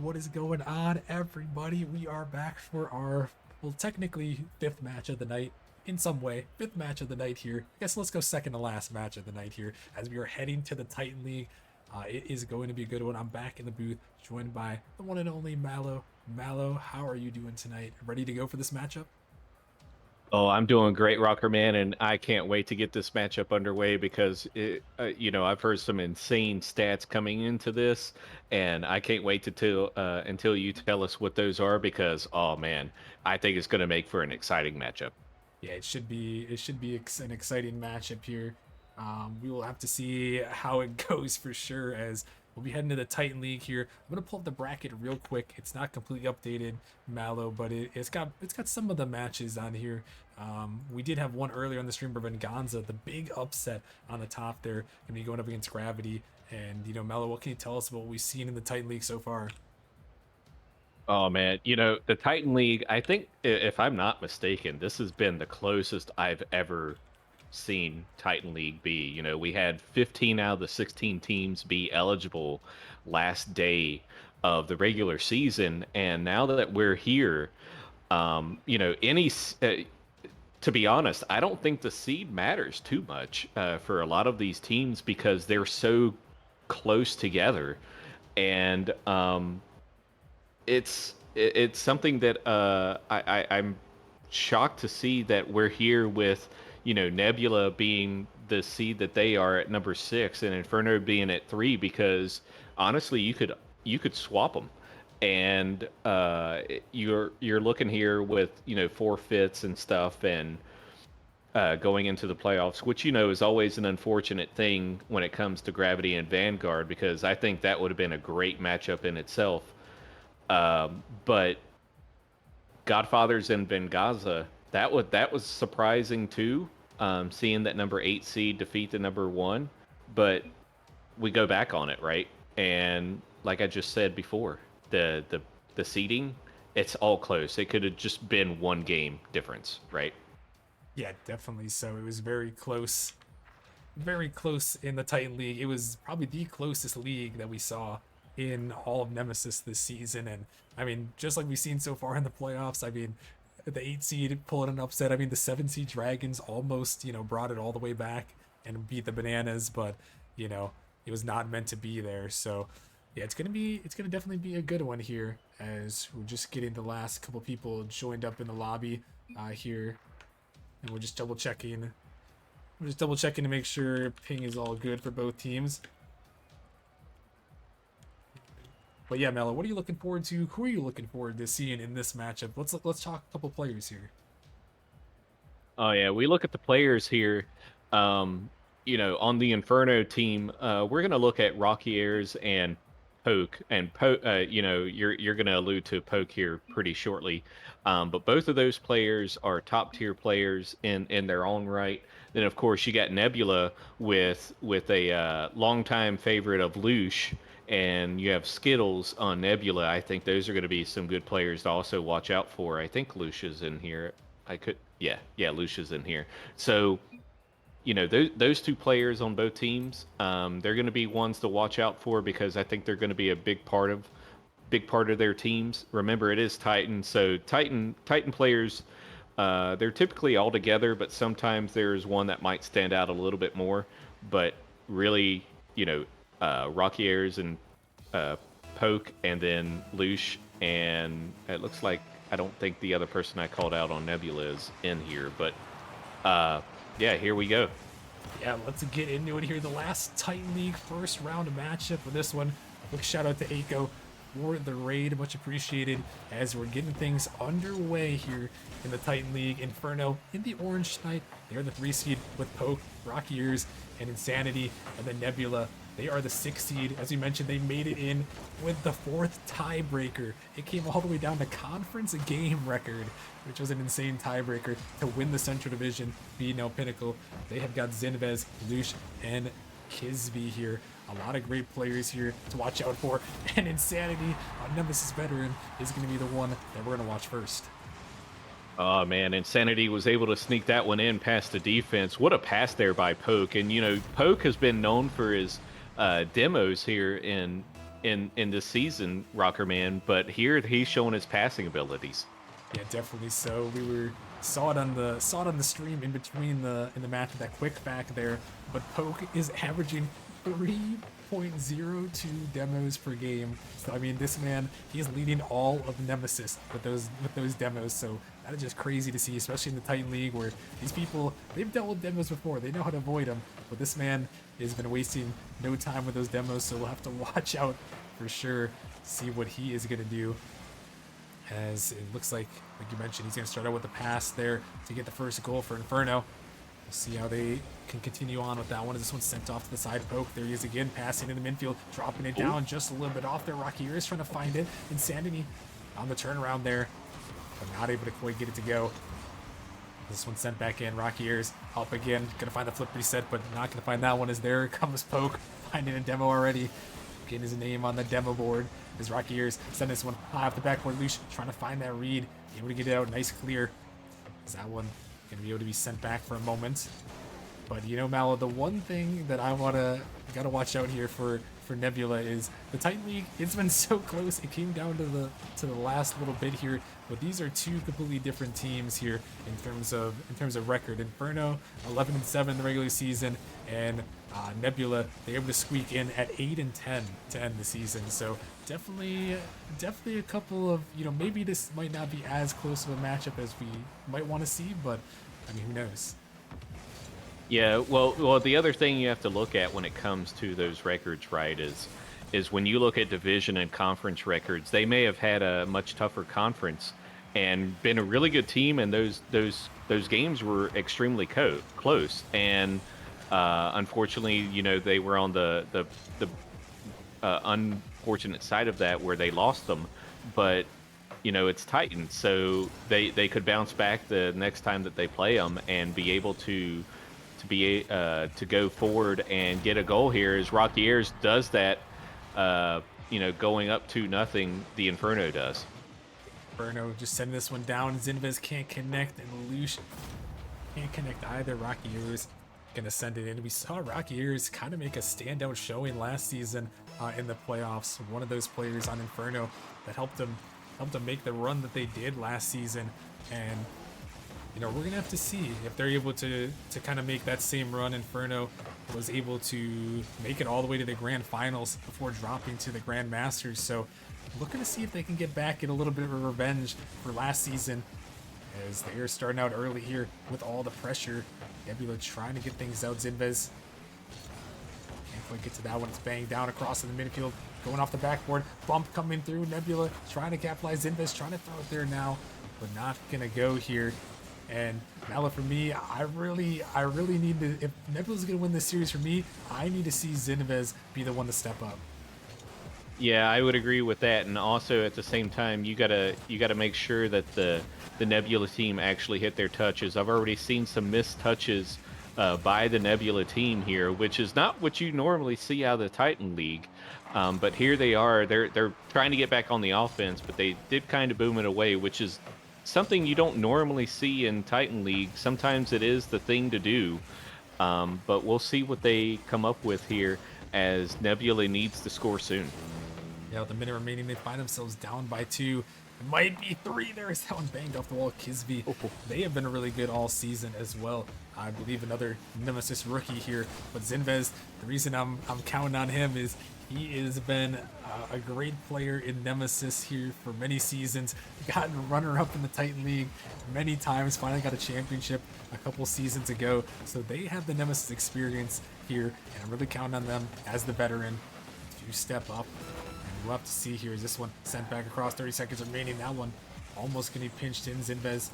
What is going on, everybody? We are back for our, well, technically fifth match of the night in some way. Fifth match of the night here. I guess let's go second to last match of the night here as we are heading to the Titan League. It is going to be a good one. I'm back in the booth, joined by the one and only Mallow. Mallow, how are you doing tonight? Ready to go for this matchup? Oh, I'm doing great, Rocker Man, and I can't wait to get this matchup underway because I've heard some insane stats coming into this, and I can't wait to until you tell us what those are because oh man, I think it's going to make for an exciting matchup. Yeah, it should be an exciting matchup here. We will have to see how it goes for sure as we'll be heading to the Titan League here. I'm gonna pull up the bracket real quick. It's not completely updated, Mallow, but it's got some of the matches on here. We did have one earlier on the stream for Venganza, the big upset on the top there, gonna be going up against Gravity. And Mallow, what can you tell us about what we've seen in the Titan League so far? Oh man, the Titan League, I think if I'm not mistaken, this has been the closest I've ever seen Titan League be. We had 15 out of the 16 teams be eligible last day of the regular season, and now that we're here, to be honest, I don't think the seed matters too much for a lot of these teams because they're so close together, and it's something that I'm shocked to see that we're here with Nebula being the seed that they are at number 6 and Inferno being at 3 because honestly you could swap them and you're looking here with forfeits and stuff and going into the playoffs, which is always an unfortunate thing when it comes to Gravity and Vanguard because I think that would have been a great matchup in itself. But Godfathers and Vengaza, that was surprising too. Seeing that number 8 seed defeat the number 1, but we go back on it, right? And like I just said before, the seeding, it's all close. It could have just been one game difference, right? Yeah, definitely. So it was very close in the Titan League. It was probably the closest league that we saw in all of Nemesis this season. And I mean, just like we've seen so far in the playoffs, I mean, the 8 seed pulling an upset. I mean, the 7 seed Dragons almost, brought it all the way back and beat the Bananas, but, you know, it was not meant to be there. So, yeah, it's gonna definitely be a good one here as we're just getting the last couple people joined up in the lobby here, and we're just double checking. We're just double checking to make sure ping is all good for both teams. But yeah, Mello, what are you looking forward to? Who are you looking forward to seeing in this matchup? Let's talk a couple players here. Oh yeah, we look at the players here. On the Inferno team, we're gonna look at Rocky Airs and Poke, and Poke. You're gonna allude to Poke here pretty shortly. But both of those players are top tier players in their own right. Then of course you got Nebula with a longtime favorite of Lush, and you have Skittles on Nebula. I think those are going to be some good players to also watch out for. I think Lush is in here. Yeah, Lucia's in here. So, those two players on both teams, they're going to be ones to watch out for because I think they're going to be a big part of their teams. Remember, it is Titan, so Titan players, they're typically all together, but sometimes there's one that might stand out a little bit more. But really, Rocky Airs and uh, Poke, and then Lush, and it looks like I don't think the other person I called out on Nebula is in here, but uh, yeah, here we go. Yeah, let's get into it here. The last Titan League first round matchup for this one. Quick shout out to Aiko for the raid, much appreciated as we're getting things underway here in the Titan League. Inferno in the orange tonight. They're the 3 seed with Poke, Rocky Ears, and Insanity, and then Nebula. They are the 6 seed. As we mentioned, they made it in with the 4th tiebreaker. It came all the way down to conference game record, which was an insane tiebreaker to win the Central Division, beating El Pinnacle. They have got Zinvez, Lush, and Kisby here. A lot of great players here to watch out for. And Insanity, a Nemesis veteran, is going to be the one that we're going to watch first. Oh man, Insanity was able to sneak that one in past the defense. What a pass there by Poke. And Poke has been known for his demos here in this season, Rocker Man. But here he's showing his passing abilities. Yeah, definitely so. We were saw it on the stream in between the match with that quick back there. But Poke is averaging 3.02 demos per game. So I mean, this man, he's leading all of Nemesis with those demos. So that is just crazy to see, especially in the Titan League where these people, they've dealt with demos before. They know how to avoid them. But this man has been wasting no time with those demos. So we'll have to watch out for sure. See what he is gonna do. As it looks like you mentioned, he's going to start out with the pass there to get the first goal for Inferno. We'll see how they can continue on with that one. As this one's sent off to the side poke. There he is again, passing in the midfield, dropping it down just a little bit off there. Rocky is trying to find it. Insanity on the turnaround there, but not able to quite get it to go. This one sent back in. Rocky Ears up again. Going to find the flip reset, but not going to find that one. As there comes Poke, finding a demo already. Getting his name on the demo board. As Rocky Ears send this one high off the backboard. Leash trying to find that read. Able to get it out. Nice clear. Is that one going to be able to be sent back for a moment? But you know, Mallow, the one thing that I gotta watch out here for Nebula is the Titan League. It's been so close. It came down to the last little bit here, but these are two completely different teams here in terms of record. Inferno 11-7 in the regular season, and Nebula, they're able to squeak in at 8-10 to end the season. So definitely a couple of, you know, maybe this might not be as close of a matchup as we might want to see, but I mean, who knows? Yeah, well, the other thing you have to look at when it comes to those records, right, is when you look at division and conference records, they may have had a much tougher conference and been a really good team, and those games were extremely close. And unfortunately, you know, they were on the unfortunate side of that where they lost them. But you know, it's Titans, so they could bounce back the next time that they play them and be able to go forward and get a goal here. As Rocky Ears does that, you know, going up 2-0, the Inferno does. Inferno just sending this one down. Zinvez can't connect, and Lelouch can't connect either. Rocky Ears gonna send it in. We saw Rocky Ears kind of make a standout showing last season in the playoffs. One of those players on Inferno that helped them make the run that they did last season. And you know, we're gonna have to see if they're able to kind of make that same run. Inferno was able to make it all the way to the grand finals before dropping to the Grand Masters. So looking to see if they can get back, get a little bit of revenge for last season, as they are starting out early here with all the pressure. Nebula trying to get things out. Zinvez can't quite get to that one. It's banged down across in the midfield, going off the backboard. Bump coming through. Nebula trying to capitalize. Zinvez trying to throw it there now, but not gonna go here. And Mala, for me, I really need to, if Nebula's gonna win this series for me, I need to see Zinvez be the one to step up. Yeah, I would agree with that, and also at the same time, you gotta make sure that the Nebula team actually hit their touches. I've already seen some missed touches by the Nebula team here, which is not what you normally see out of the Titan League. But here they are. They're trying to get back on the offense, but they did kind of boom it away, which is something you don't normally see in Titan League. Sometimes it is the thing to do, but we'll see what they come up with here, as Nebula needs to score soon. Yeah, with a minute remaining, they find themselves down by 2. It might be 3. There's that one banged off the wall. Kisby, they have been really good all season as well. I believe another Nemesis rookie here, but Zinvez, the reason I'm counting on him is he has been a great player in Nemesis here for many seasons. Gotten runner-up in the Titan League many times. Finally got a championship a couple seasons ago. So they have the Nemesis experience here, and I'm really counting on them as the veteran to step up. And we'll have to see here. Is this one sent back across? 30 seconds remaining. That one almost getting pinched in. Zinvez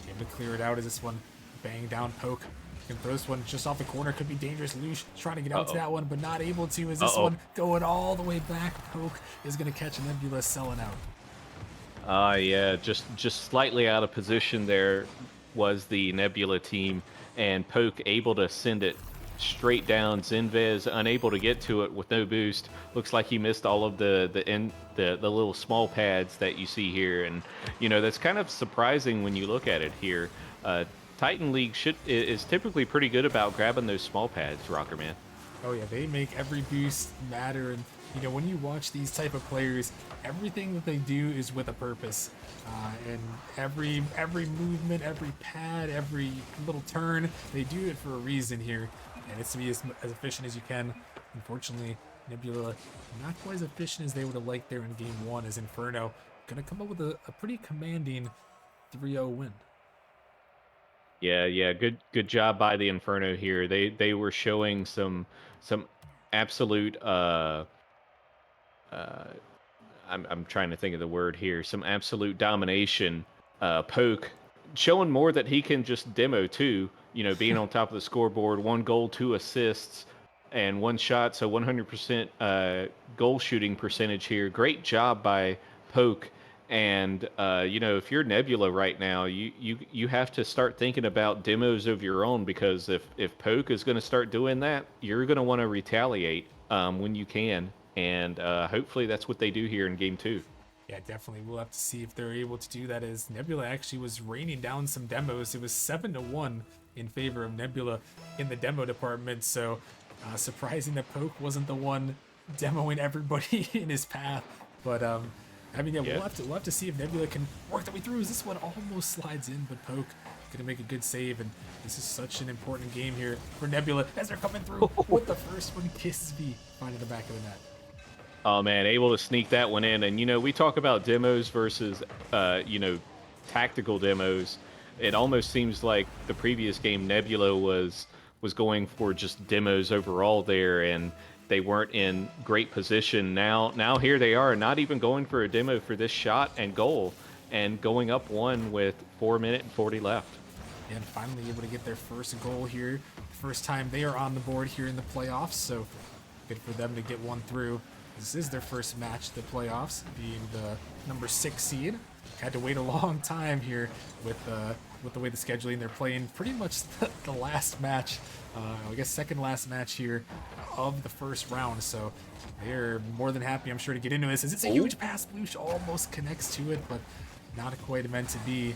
able to clear it out. Is this one bang down poke? Can throw this one just off the corner. Could be dangerous. Lush trying to get out to that one, but not able to. Is this one going all the way back? Poke is going to catch Nebula selling out. Yeah, just slightly out of position there was the Nebula team, and Poke able to send it straight down. Zinvez unable to get to it with no boost. Looks like he missed all of the little small pads that you see here, and you know, that's kind of surprising when you look at it here. Titan League is typically pretty good about grabbing those small pads, Rocker Man. Oh yeah, they make every boost matter, and when you watch these type of players, everything that they do is with a purpose, and every movement, every pad, every little turn, they do it for a reason here, and it's to be as efficient as you can. Unfortunately, Nebula not quite as efficient as they would have liked there in game one, as Inferno gonna come up with a pretty commanding 3-0 win. Yeah, yeah, good job by the Inferno here. They were showing some absolute uh I'm trying to think of the word here. Some absolute domination. Poke showing more that he can just demo too. Being on top of the scoreboard, 1 goal, 2 assists, and 1 shot. So 100% goal shooting percentage here. Great job by Poke. And if you're Nebula right now, you have to start thinking about demos of your own, because if Poke is going to start doing that, you're going to want to retaliate when you can, and hopefully that's what they do here in game two. Yeah, definitely. We'll have to see if they're able to do that. As Nebula actually was raining down some demos. It was 7-1 in favor of Nebula in the demo department. So surprising that Poke wasn't the one demoing everybody in his path. But I mean, yeah, Yeah. we'll have to see if Nebula can work their way through. As this one almost slides in, but Poke gonna make a good save. And this is such an important game here for Nebula as they're coming through with the first one. Kisby finding the back of the net. Oh man, able to sneak that one in. And we talk about demos versus tactical demos. It almost seems like the previous game Nebula was going for just demos overall there, and they weren't in great position. Now here they are, not even going for a demo for this shot and goal, and going up one with 4 minutes and 40 left. And finally able to get their first goal here. First time they are on the board here in the playoffs, so good for them to get one through. This is their first match of the playoffs, being the number 6 seed. Had to wait a long time here with the way the scheduling. They're playing pretty much the last match, I guess second last match here of the first round. So they're more than happy, I'm sure, to get into this. As it's a huge pass, Bloosh almost connects to it, but not quite meant to be.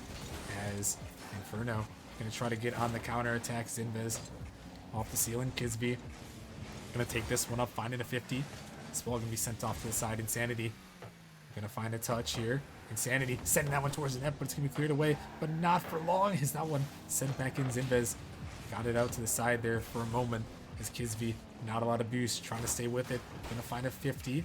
As Inferno gonna try to get on the counter attack. Zinvez off the ceiling. Kisby gonna take this one up, finding a 50. This ball gonna be sent off to the side. Insanity gonna find a touch here. Insanity sending that one towards the net, but it's gonna be cleared away, but not for long. Is that one sent back in? Zinvez got it out to the side there for a moment. As Kisby, not a lot of boost, trying to stay with it. Gonna find a 50,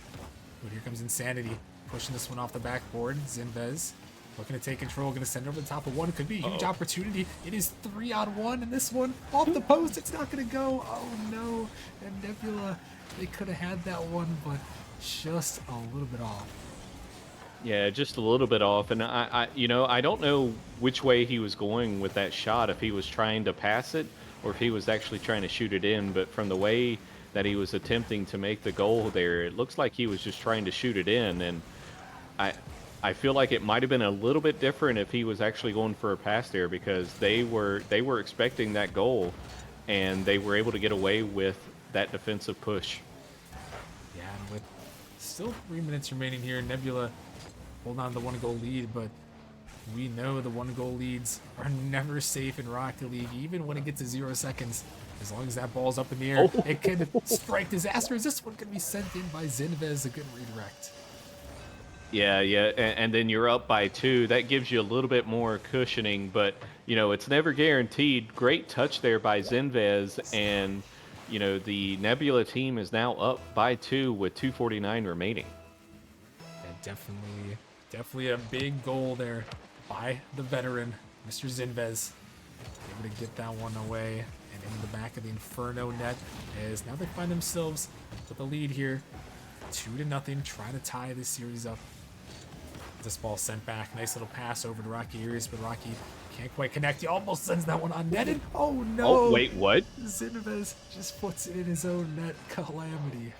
but here comes Insanity pushing this one off the backboard. Zinvez looking to take control, gonna send it over the top of one. Could be a huge opportunity. It is 3-on-1, and this one off the post. It's not gonna go. Oh no! And Nebula, they could have had that one, but just a little bit off. Yeah, just a little bit off, and I don't know which way he was going with that shot. If he was trying to pass it, or if he was actually trying to shoot it in. But from the way that he was attempting to make the goal there, it looks like he was just trying to shoot it in. And I, I feel like it might have been a little bit different if he was actually going for a pass there, because they were expecting that goal, and they were able to get away with that defensive push. Yeah, and with still 3 minutes remaining here, Nebula holding on to the 1-goal lead, but we know the 1-goal leads are never safe in Rocket League, even when it gets to 0 seconds. As long as that ball's up in the air, it can strike disaster. Is this one going to be sent in by Zinvez? A good redirect. Yeah, yeah, and then you're up by 2. That gives you a little bit more cushioning, but it's never guaranteed. Great touch there by Zinvez, and the Nebula team is now up by 2 with 2:49 remaining. And definitely a big goal there by the veteran, Mr. Zinvez. Able to get that one away and in the back of the Inferno net, as now they find themselves with a lead here, 2-0, trying to tie this series up. This ball sent back, nice little pass over to Rocky Arias, but Rocky can't quite connect. He almost sends that one unnetted. Oh no! Oh, wait, what? Zinvez just puts it in his own net. Calamity.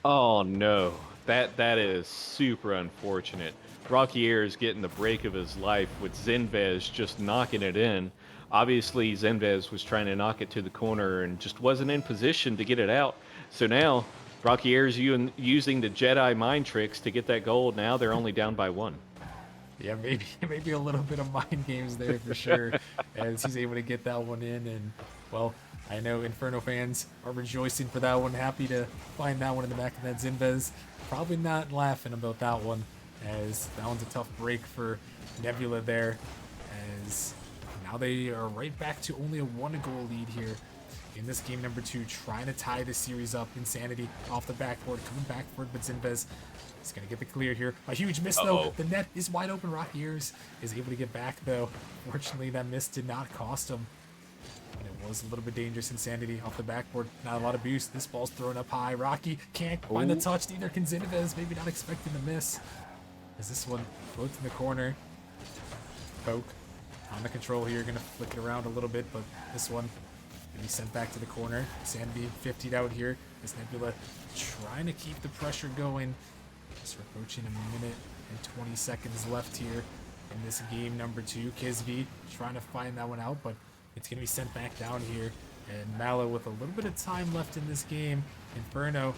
Oh no, that is super unfortunate. Rocky Air is getting the break of his life with Zinvez just knocking it in. Obviously, Zinvez was trying to knock it to the corner and just wasn't in position to get it out. So now Rocky Air is using the Jedi mind tricks to get that goal. Now they're only down by 1. Yeah, maybe maybe a little bit of mind games there for sure, as he's able to get that one in. And well, I know Inferno fans are rejoicing for that one, happy to find that one in the back of that Zinvez. Probably not laughing about that one, as that one's a tough break for Nebula there, as now they are right back to only a 1-goal lead here in this game number 2, trying to tie the series up. Insanity off the backboard, coming back for it, but Zinvez is going to get the clear here. A huge miss, though. Uh-oh. The net is wide open. Rocky Ears is able to get back, though. Fortunately, that miss did not cost him. And it was a little bit dangerous. Insanity off the backboard. Not a lot of boost. This ball's thrown up high. Rocky can't find the touch. Neither can Zinvez. Maybe not expecting the miss. As this one floats in the corner. Poke on the control here. Going to flick it around a little bit, but this one going to be sent back to the corner. Sanity 50'd out here. As Nebula trying to keep the pressure going. Just approaching a minute and 20 seconds left here in this game number 2. Kisby trying to find that one out, but it's going to be sent back down here. And Mallow with a little bit of time left in this game. Inferno,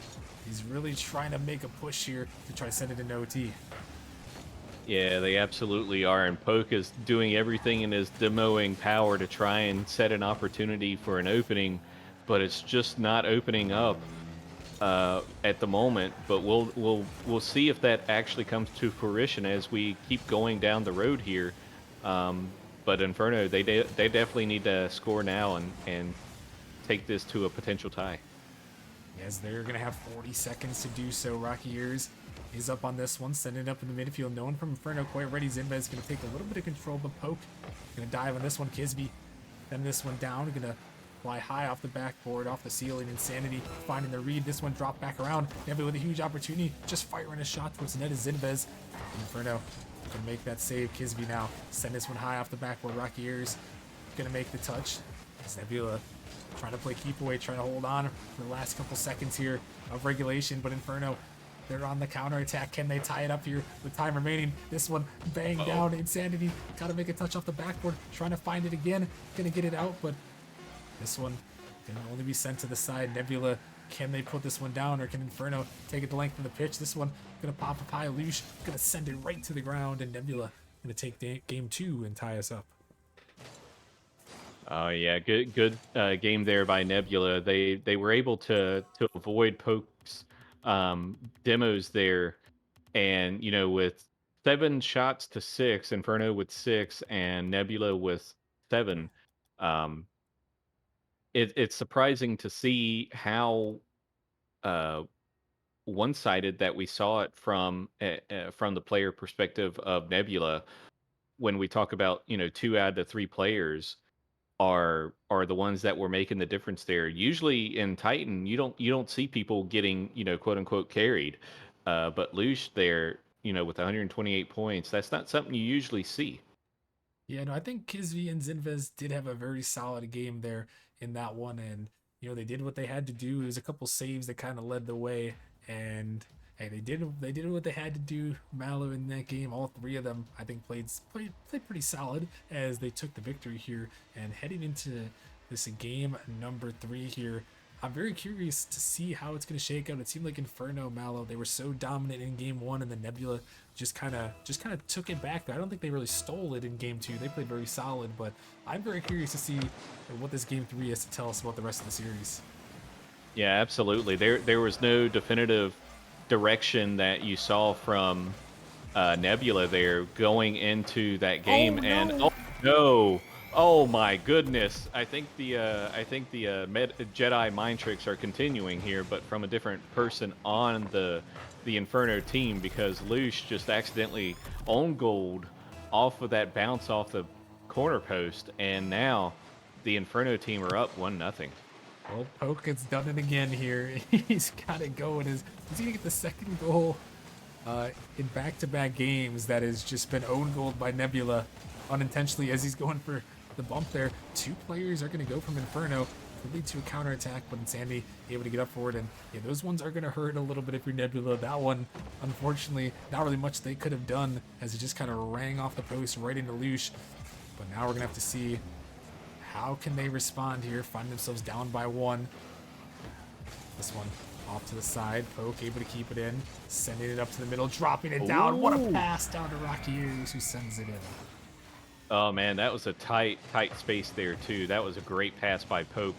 he's really trying to make a push here to try to send it into OT. Yeah, they absolutely are. And Poke is doing everything in his demoing power to try and set an opportunity for an opening, but it's just not opening up at the moment. But we'll see if that actually comes to fruition as we keep going down the road here. But Inferno, they definitely need to score now and take this to a potential tie. As they're going to have 40 seconds to do so. Rocky Ears is up on this one, sending it up in the midfield. No one from Inferno quite ready. Zinvez is going to take a little bit of control, but Poke going to dive on this one. Kisby, then this one down, going to fly high off the backboard, off the ceiling. Insanity finding the read. This one dropped back around. Nebula with a huge opportunity, just firing a shot towards the net is Zinvez. Inferno going to make that save. Kisby now send this one high off the backboard. Rocky Ears going to make the touch. As Nebula trying to play keep away, trying to hold on for the last couple seconds here of regulation, but Inferno, they're on the counter attack. Can they tie it up here with time remaining? This one bang down. Insanity got to make a touch off the backboard, trying to find it again, gonna get it out, but this one can only be sent to the side. Nebula, can they put this one down, or can Inferno take it the length of the pitch? This one gonna pop up high. Lush gonna send it right to the ground, and Nebula gonna take game 2 and tie us up. Oh yeah, good game there by Nebula. They were able to avoid Poke's demos there, and with 7 shots to 6, Inferno with 6, and Nebula with 7. Um, it's surprising to see how uh, one-sided that we saw it from the player perspective of Nebula. When we talk about 2 out of the 3 players are the ones that were making the difference there. Usually in Titan, you don't see people getting quote unquote carried, but Lush there, with 128 points, that's not something you usually see. Yeah, no, I think Kisby and Zinvez did have a very solid game there in that one, and they did what they had to do. It was a couple saves that kind of led the way, and hey, they did what they had to do. Mallow in that game, all 3 of them, I think played pretty solid as they took the victory here. And heading into this game number 3 here, I'm very curious to see how it's going to shake out. It seemed like Inferno, Mallow, they were so dominant in game 1, and the Nebula just kind of took it back. I don't think they really stole it in game 2. They played very solid, but I'm very curious to see what this game 3 has to tell us about the rest of the series. Yeah, absolutely. There was no definitive direction that you saw from Nebula there going into that game, Oh and no! oh no, oh my goodness! I think the Jedi mind tricks are continuing here, but from a different person on the Inferno team, because Lush just accidentally owned gold off of that bounce off the corner post, and now the Inferno team are up 1-0. Well, Poke has done it again here. He's got it going. He's gonna get the second goal in back-to-back games that has just been own goaled by Nebula unintentionally as he's going for the bump there. 2 players are gonna go from Inferno to lead to a counterattack, but Insanity able to get up for it, and yeah, those ones are gonna hurt a little bit if you're Nebula. That one, unfortunately, not really much they could have done as it just kind of rang off the post right into Lush. But now we're gonna have to see how can they respond here, find themselves down by 1. This one Off to the side, Poke able to keep it in, sending it up to the middle, dropping it down. What a Ooh. pass down to Rocky Ears, who sends it in. Oh man, that was a tight space there too. That was a great pass by Poke,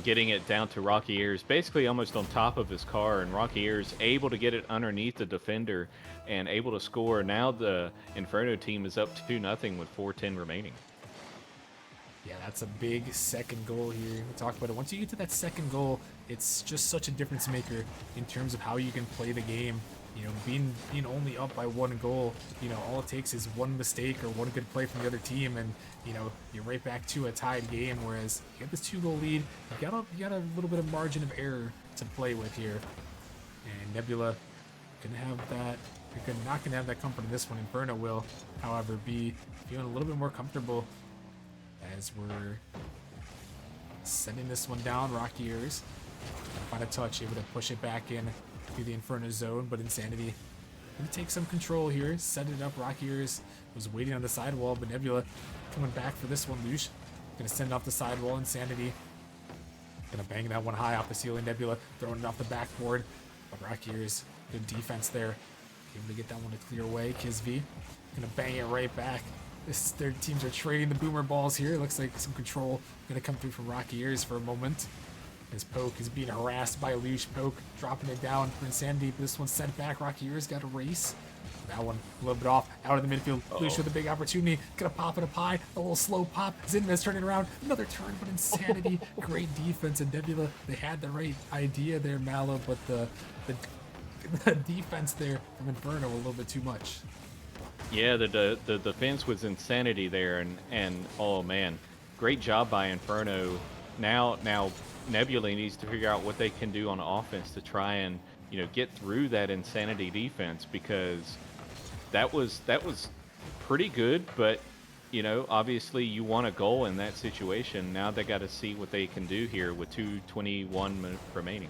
getting it down to Rocky Ears, basically almost on top of his car, and Rocky Ears able to get it underneath the defender and able to score. Now the Inferno team is up 2-0 with 4:10 remaining. Yeah, that's a big second goal here. We talked about it. Once you get to that second goal, it's just such a difference maker in terms of how you can play the game. You know, being only up by one goal, you know, all it takes is one mistake or one good play from the other team, and you know, you're right back to a tied game. Whereas you get this 2-goal lead, you got a little bit of margin of error to play with here. And Nebula gonna have that. You're not gonna have that comfort in this one. Inferno will, however, be feeling a little bit more comfortable as we're sending this one down. Rocky Ears find a touch, able to push it back in through the Inferno zone, but Insanity gonna take some control here, set it up. Rocky Ears was waiting on the sidewall, but Nebula coming back for this one. Lush gonna send it off the sidewall. Insanity gonna bang that one high off the ceiling. Nebula throwing it off the backboard, but Rocky Ears, good defense there, able to get that one to clear away. Kisv gonna bang it right back. Their teams are trading the boomer balls here. Looks like some control gonna come through from Rocky Ears for a moment. As Poke is being harassed by Lush. Poke dropping it down for Insanity, but this one's sent back. Rocky Ears got a race. That one a little bit off, out of the midfield. Lush with a big opportunity, gonna pop it up high, a little slow pop. Zinvez turning around, another turn, but Insanity, great defense. And Nebula, they had the right idea there, Mallow, but the defense there from Inferno a little bit too much. Yeah, the defense was Insanity there, and oh man, great job by Inferno. Now Nebula needs to figure out what they can do on offense to try and, you know, get through that Insanity defense, because that was pretty good, but you know, obviously you want a goal in that situation. Now they got to see what they can do here with 2:21 remaining.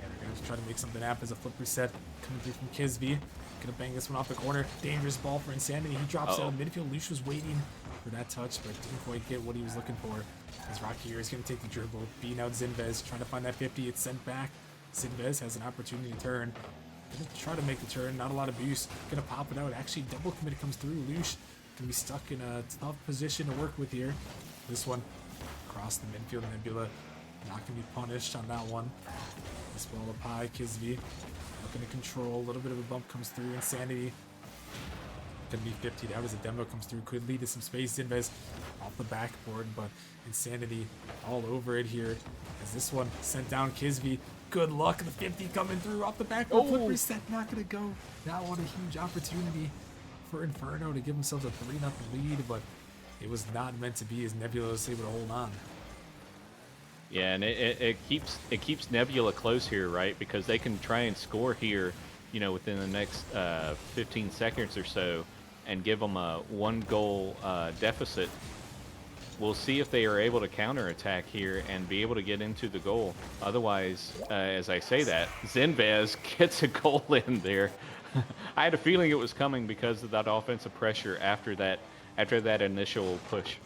Yeah, they're gonna try to make something happen as a flip reset coming through from Kisv. Gonna bang this one off the corner. Dangerous ball for Insanity. He drops out of midfield. Lush was waiting for that touch, but didn't quite get what he was looking for. As Rocky here is gonna take the dribble, beating out Zinvez, trying to find that 50. It's sent back. Zinvez has an opportunity to turn. Gonna try to make the turn. Not a lot of boost. Gonna pop it out. Actually, double commit comes through. Lush gonna be stuck in a tough position to work with here. This one across the midfield. Nebula not gonna be punished on that one. This ball up high. Kisv looking to control. A little bit of a bump comes through. Insanity gonna be 50'd out as a demo comes through. Could lead to some space. Zinvez off the backboard, but Insanity all over it here. As this one sent down Kisv. Good luck. The 50 coming through off the backboard. Flip reset. Not gonna go. That one a huge opportunity for Inferno to give themselves a 3-0 lead, but it was not meant to be, as Nebula was able to hold on. Yeah, and it keeps Nebula close here, right? Because they can try and score here, you know, within the next 15 seconds or so, and give them a 1-goal deficit. We'll see if they are able to counterattack here and be able to get into the goal. Otherwise, as I say that, Zinvez gets a goal in there. I had a feeling it was coming because of that offensive pressure after that initial push.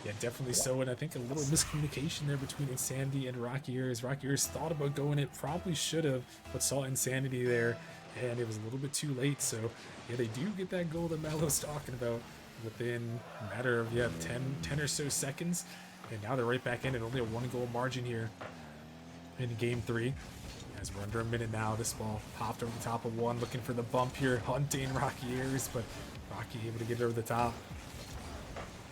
Yeah, definitely so, and I think a little miscommunication there between Insanity and Rocky Ears. Rocky Ears thought about going it, probably should have, but saw Insanity there, and it was a little bit too late. So, yeah, they do get that goal that Mallow's talking about within a matter of 10 or so seconds, and now they're right back in it. Only a 1-goal margin here in game 3. As we're under a minute now, this ball popped over the top of one, looking for the bump here, hunting Rocky Ears, but Rocky able to get it over the top.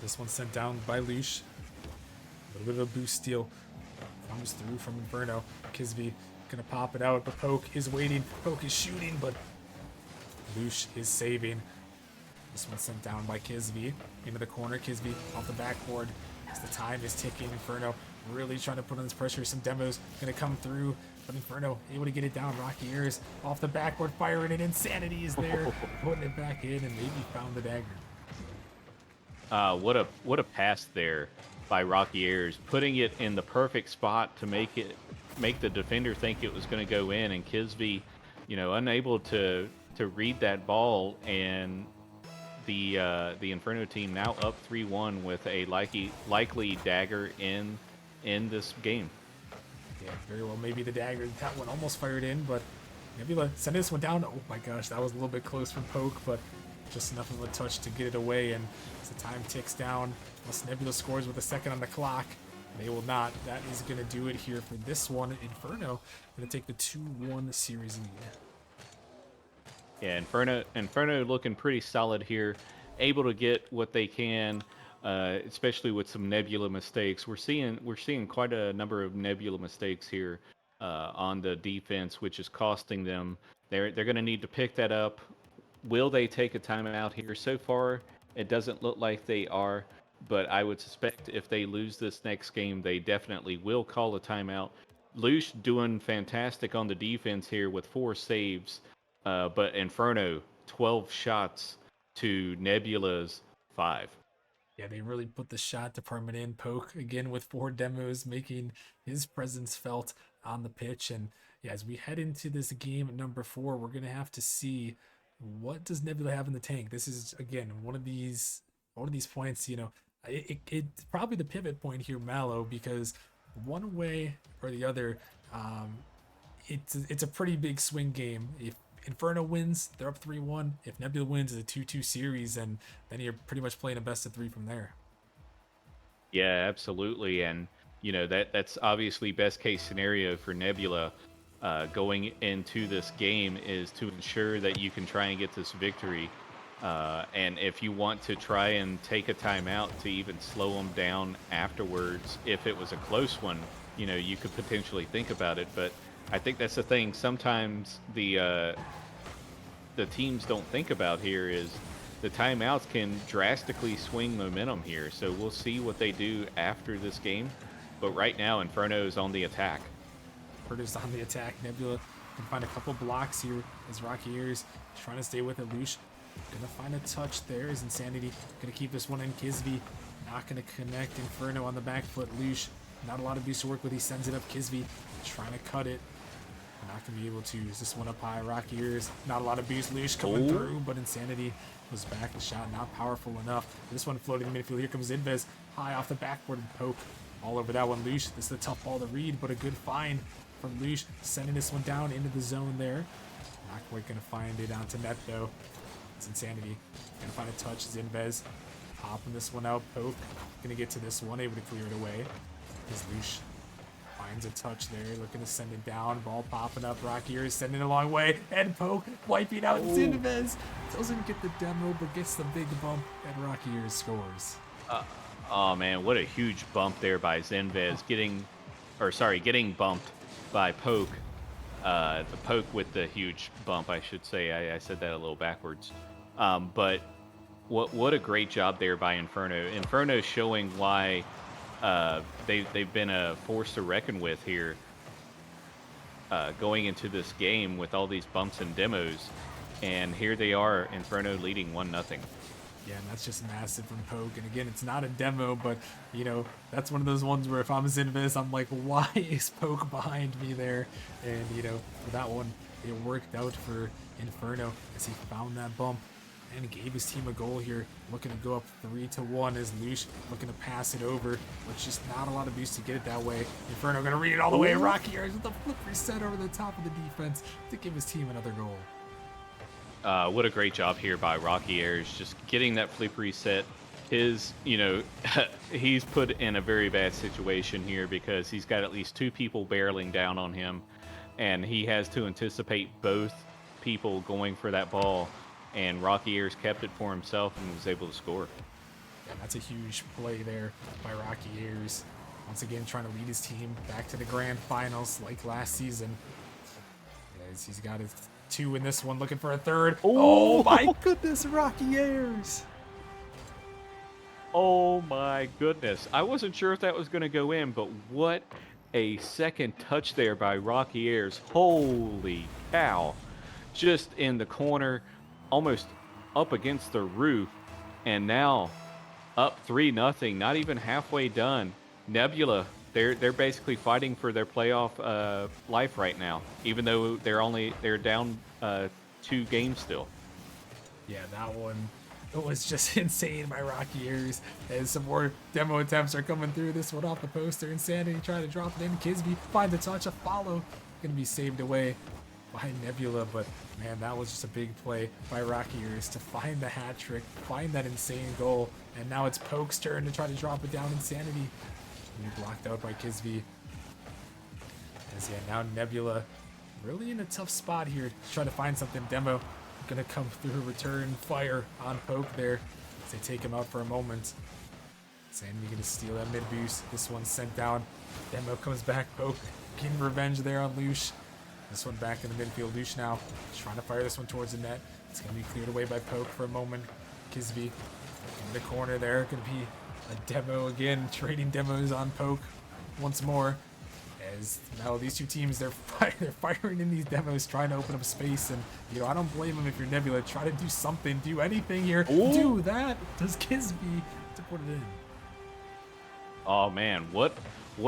This one sent down by Lush. A little bit of a boost steal comes through from Inferno. Kisv gonna pop it out, but Poke is waiting. Poke is shooting, but Lush is saving. This one sent down by Kisv into the corner. Kisv off the backboard as the time is ticking. Inferno really trying to put on this pressure. Some demos gonna come through, but Inferno able to get it down. Rocky Ears off the backboard, firing it. Insanity is there, putting it back in, and maybe found the dagger. What a pass there by Rocky Ears, putting it in the perfect spot to make the defender think it was going to go in, and Kisv, you know, unable to read that ball, and the Inferno team now up 3-1 with a likely dagger in this game. Yeah, Yeah, very well. Maybe the dagger, that one almost fired in, but Nebula sending this one down. Oh my gosh, that was a little bit close from Poke, but just enough of a touch to get it away. And as the time ticks down, unless Nebula scores with a second on the clock, they will not. That is going to do it here for this one. Inferno going to take the 2-1 series lead. Yeah, Inferno looking pretty solid here, able to get what they can, especially with some Nebula mistakes. We're seeing quite a number of Nebula mistakes here on the defense, which is costing them. They're going to need to pick that up. Will they take a timeout here? So far, it doesn't look like they are, but I would suspect if they lose this next game, they definitely will call a timeout. Lush doing fantastic on the defense here with 4 saves, but Inferno 12 shots to Nebula's 5. Yeah, they really put the shot department in. Poke again with 4 demos, making his presence felt on the pitch. And yeah, as we head into this game at number 4, we're gonna have to see what does Nebula have in the tank. This is again one of these points. It's probably the pivot point here, Mallow, because one way or the other, um, it's a pretty big swing game. If Inferno wins, they're up 3-1. If Nebula wins, it's a 2-2 series, and then you're pretty much playing a best of 3 from there. Yeah, absolutely, and that's obviously best case scenario for Nebula. Going into this game is to ensure that you can try and get this victory. And if you want to try and take a timeout to even slow them down afterwards, if it was a close one, you could potentially think about it. But I think that's the thing. Sometimes the teams don't think about here is the timeouts can drastically swing momentum here. So we'll see what they do after this game. But right now, Inferno is on the attack. Curtis on the attack. Nebula can find a couple blocks here as Rocky Ears trying to stay with it. Lush gonna find a touch there. Is Insanity gonna keep this one in? Kisby not gonna connect. Inferno on the back foot. Lush not a lot of boost to work with. He sends it up. Kisby trying to cut it. Not gonna be able to. Is this one up high? Rocky Ears not a lot of boost. Lush coming through, but Insanity was back. The shot not powerful enough. This one floating in the midfield. Here comes Inves high off the backboard and Poke all over that one. Lush, this is a tough ball to read, but a good find from Lush, sending this one down into the zone there. Not quite gonna find it onto net though. It's Insanity. Gonna find a touch. Is Inves popping this one out. Poke gonna get to this one, able to clear it away. As Lush finds a touch there, looking to send it down. Ball popping up. Rocky Ears sending it a long way, and Poke wiping out Inves. Doesn't get the demo, but gets the big bump, and Rocky Ears scores. Oh man, what a huge bump there by Zenvez, getting bumped by Poke. The Poke with the huge bump, I should say. I said that a little backwards. But what a great job there by Inferno. Inferno showing why they've been a force to reckon with here, going into this game with all these bumps and demos. And here they are, Inferno leading 1-0. Yeah, and that's just massive from Poke. And again, it's not a demo, but, that's one of those ones where if I'm Zinvis, I'm like, why is Poke behind me there? And, for that one, it worked out for Inferno as he found that bump and gave his team a goal here. Looking to go up 3-1 as Lush looking to pass it over, but just not a lot of boost to get it that way. Inferno going to read it all the way. Rocky Ears with the flip reset over the top of the defense to give his team another goal. What a great job here by Rocky Airs, just getting that flip reset. He's put in a very bad situation here because he's got at least 2 people barreling down on him, and he has to anticipate both people going for that ball, and Rocky Airs kept it for himself and was able to score. Yeah, that's a huge play there by Rocky Ears. Once again, trying to lead his team back to the grand finals like last season. As he's got his 2 in this one, looking for a third. Oh my goodness, Rocky Ears. Oh my goodness. I wasn't sure if that was going to go in, but what a second touch there by Rocky Airs. Holy cow. Just in the corner, almost up against the roof, and now up 3-0, not even halfway done. Nebula, they're basically fighting for their playoff life right now, even though they're down 2 games still. Yeah, that one It was just insane by Rocky Ears as some more demo attempts are coming through. This one off the poster. Insanity trying to drop it in. Kisby finds a touch, a follow. Going to be saved away by Nebula, but man, that was just a big play by Rocky Ears to find the hat trick, find that insane goal, and now it's Poke's turn to try to drop it down. Insanity being blocked out by Kisby. As yeah, now Nebula really in a tough spot here to try to find something. Demo gonna come through, return fire on Poke there as they take him out for a moment. Sandy gonna steal that mid boost. This one's sent down. Demo comes back. Poke getting revenge there on Lush. This one back in the midfield. Lush now trying to fire this one towards the net. It's gonna be cleared away by Poke for a moment. Kisby in the corner there. Gonna be a Demo again, trading demos on Poke once more. As now these two teams, they're firing in these demos, trying to open up space, and you know I don't blame them if you're Nebula. Try to do something, do anything here. Ooh. Do that. Does Kisby to put it in? Oh man, what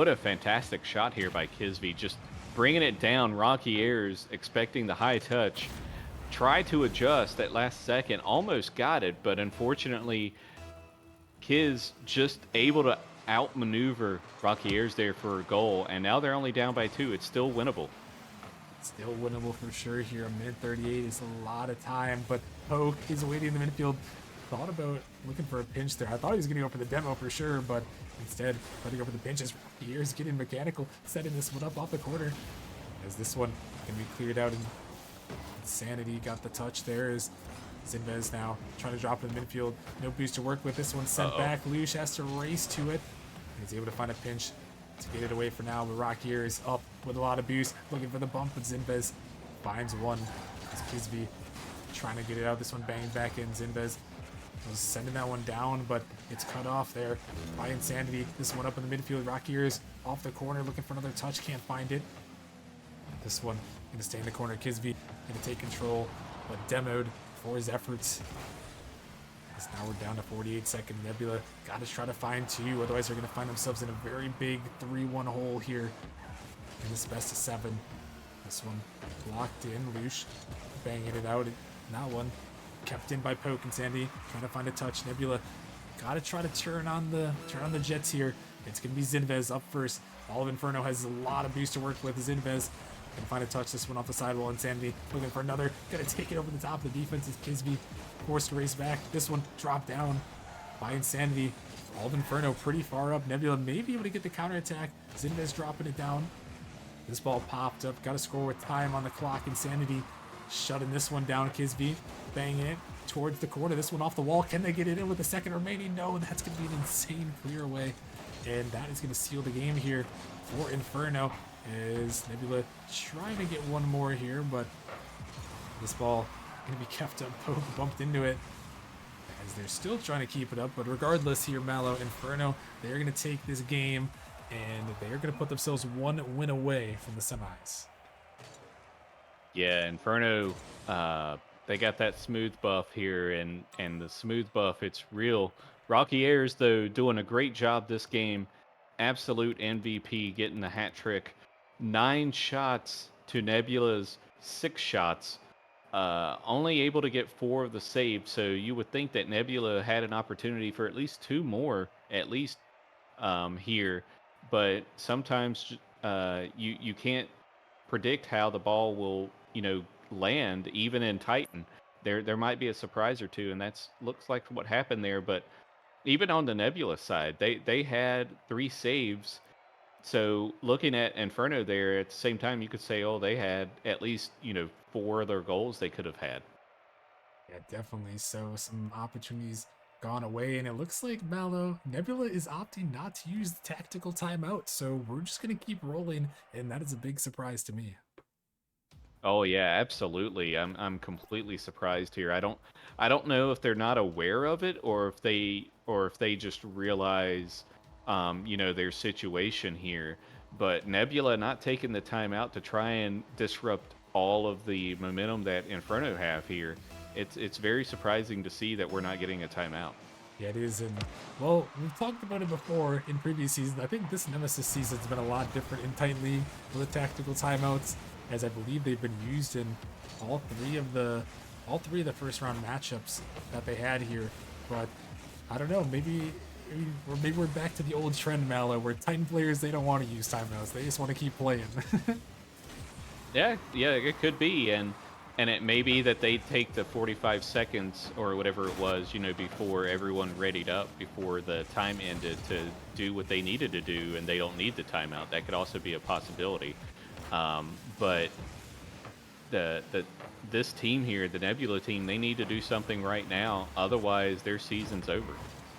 a fantastic shot here by Kisby, just bringing it down. Rocky Airs expecting the high touch, try to adjust at last second, almost got it, but unfortunately, Kiz just able to outmaneuver Rocky Airs there for a goal, and now they're only down by 2. It's still winnable. It's still winnable for sure here. A minute 38 is a lot of time, but Poke is waiting in the midfield. Thought about looking for a pinch there. I thought he was going to go for the demo for sure, but instead, letting go for the pinches. Rocky Airs getting mechanical, setting this one up off the corner. As this one can be cleared out, and Insanity got the touch there as Zinvez now trying to drop in the midfield. No boost to work with. This one sent back. Lush has to race to it. He's able to find a pinch to get it away for now, but Rocky Ears up with a lot of boost, looking for the bump, but Zinvez finds one. As Kisby trying to get it out. This one banged back in. Zinvez was sending that one down, but it's cut off there by Insanity. This one up in the midfield. Rocky Ears off the corner, looking for another touch, can't find it. This one gonna stay in the corner. Kisby gonna take control, but demoed for his efforts. As now we're down to 48 seconds. Nebula got to try to find 2, otherwise they're going to find themselves in a very big 3-1 hole here in this best of 7. This one blocked in. Lush banging it out. That one kept in by Poke. and Sandy trying to find a touch. Nebula got to try to turn on the jets here. It's going to be Zinvez up first. All of Inferno has a lot of boost to work with. Zinvez can find a touch. This one off the sidewall. Insanity looking for another. Gonna take it over the top of the defense as Kisby forced to race back. This one dropped down by Insanity. All of Inferno pretty far up. Nebula may be able to get the counterattack. Zinvez dropping it down. This ball popped up. Got to score with time on the clock. Insanity shutting this one down. Kisby banging it towards the corner. This one off the wall. Can they get it in with a second remaining? No, that's going to be an insane clear away. And that is going to seal the game here for Inferno. As Nebula trying to get one more here, but this ball going to be kept up. Poke bumped into it as they're still trying to keep it up. But regardless here, Mallow, Inferno, they're going to take this game and they're going to put themselves 1 win away from the semis. Yeah, Inferno, they got that smooth buff here, and the smooth buff, it's real. Rocky Airs, though, doing a great job this game. Absolute MVP, getting the hat trick. 9 shots to Nebula's 6 shots. Only able to get 4 of the saves, so you would think that Nebula had an opportunity for at least 2 more, at least here. But sometimes you can't predict how the ball will, land, even in Titan. There might be a surprise or two, and that's looks like what happened there. But even on the Nebula side, they had 3 saves. So looking at Inferno there at the same time, you could say, oh, they had at least, 4 of their goals they could have had. Yeah, definitely. So some opportunities gone away, and it looks like Mallow, Nebula is opting not to use the tactical timeout. So we're just going to keep rolling, and that is a big surprise to me. Oh yeah, absolutely. I'm completely surprised here. I don't know if they're not aware of it, or if they just realize their situation here. But Nebula not taking the time out to try and disrupt all of the momentum that Inferno have here. It's very surprising to see that we're not getting a timeout. Yeah, it is. And well, we've talked about it before in previous seasons. I think this Nemesis season's been a lot different in Titan League with tactical timeouts, as I believe they've been used in all 3 of the all three of the first round matchups that they had here. But I don't know, maybe we're back to the old trend, Mallow, where Titan players, they don't want to use timeouts. They just want to keep playing. Yeah, yeah, it could be, and it may be that they take the 45 seconds or whatever it was, before everyone readied up, before the time ended to do what they needed to do, and they don't need the timeout. That could also be a possibility. But the this team here, the Nebula team, they need to do something right now, otherwise their season's over.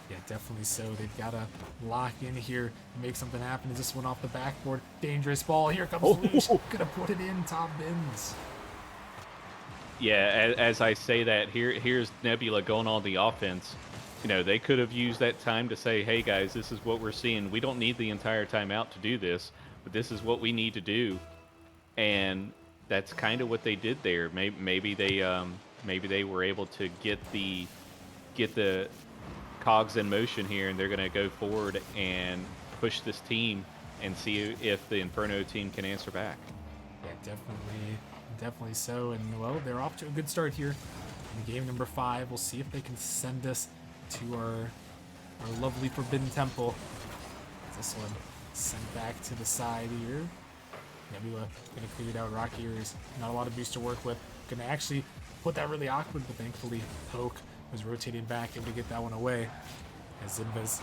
Yeah, definitely so. They've got to lock in here and make something happen. Is this one off the backboard? Dangerous ball. Here comes Lush. Gonna put it in. Top bins. Yeah, as I say that, here's Nebula going on the offense. They could have used that time to say, hey guys, this is what we're seeing. We don't need the entire timeout to do this, but this is what we need to do. And that's kind of what they did there. Maybe they were able to get the cogs in motion here, and they're going to go forward and push this team and see if the Inferno team can answer back. Yeah, definitely so. And well, they're off to a good start here in game number 5. We'll see if they can send us to our lovely Forbidden Temple. This one sent back to the side here. Nebula gonna clear it out. Rocky Ears, not a lot of boost to work with. Gonna actually put that really awkward, but thankfully Poke was rotating back, able to get that one away. As Zinvez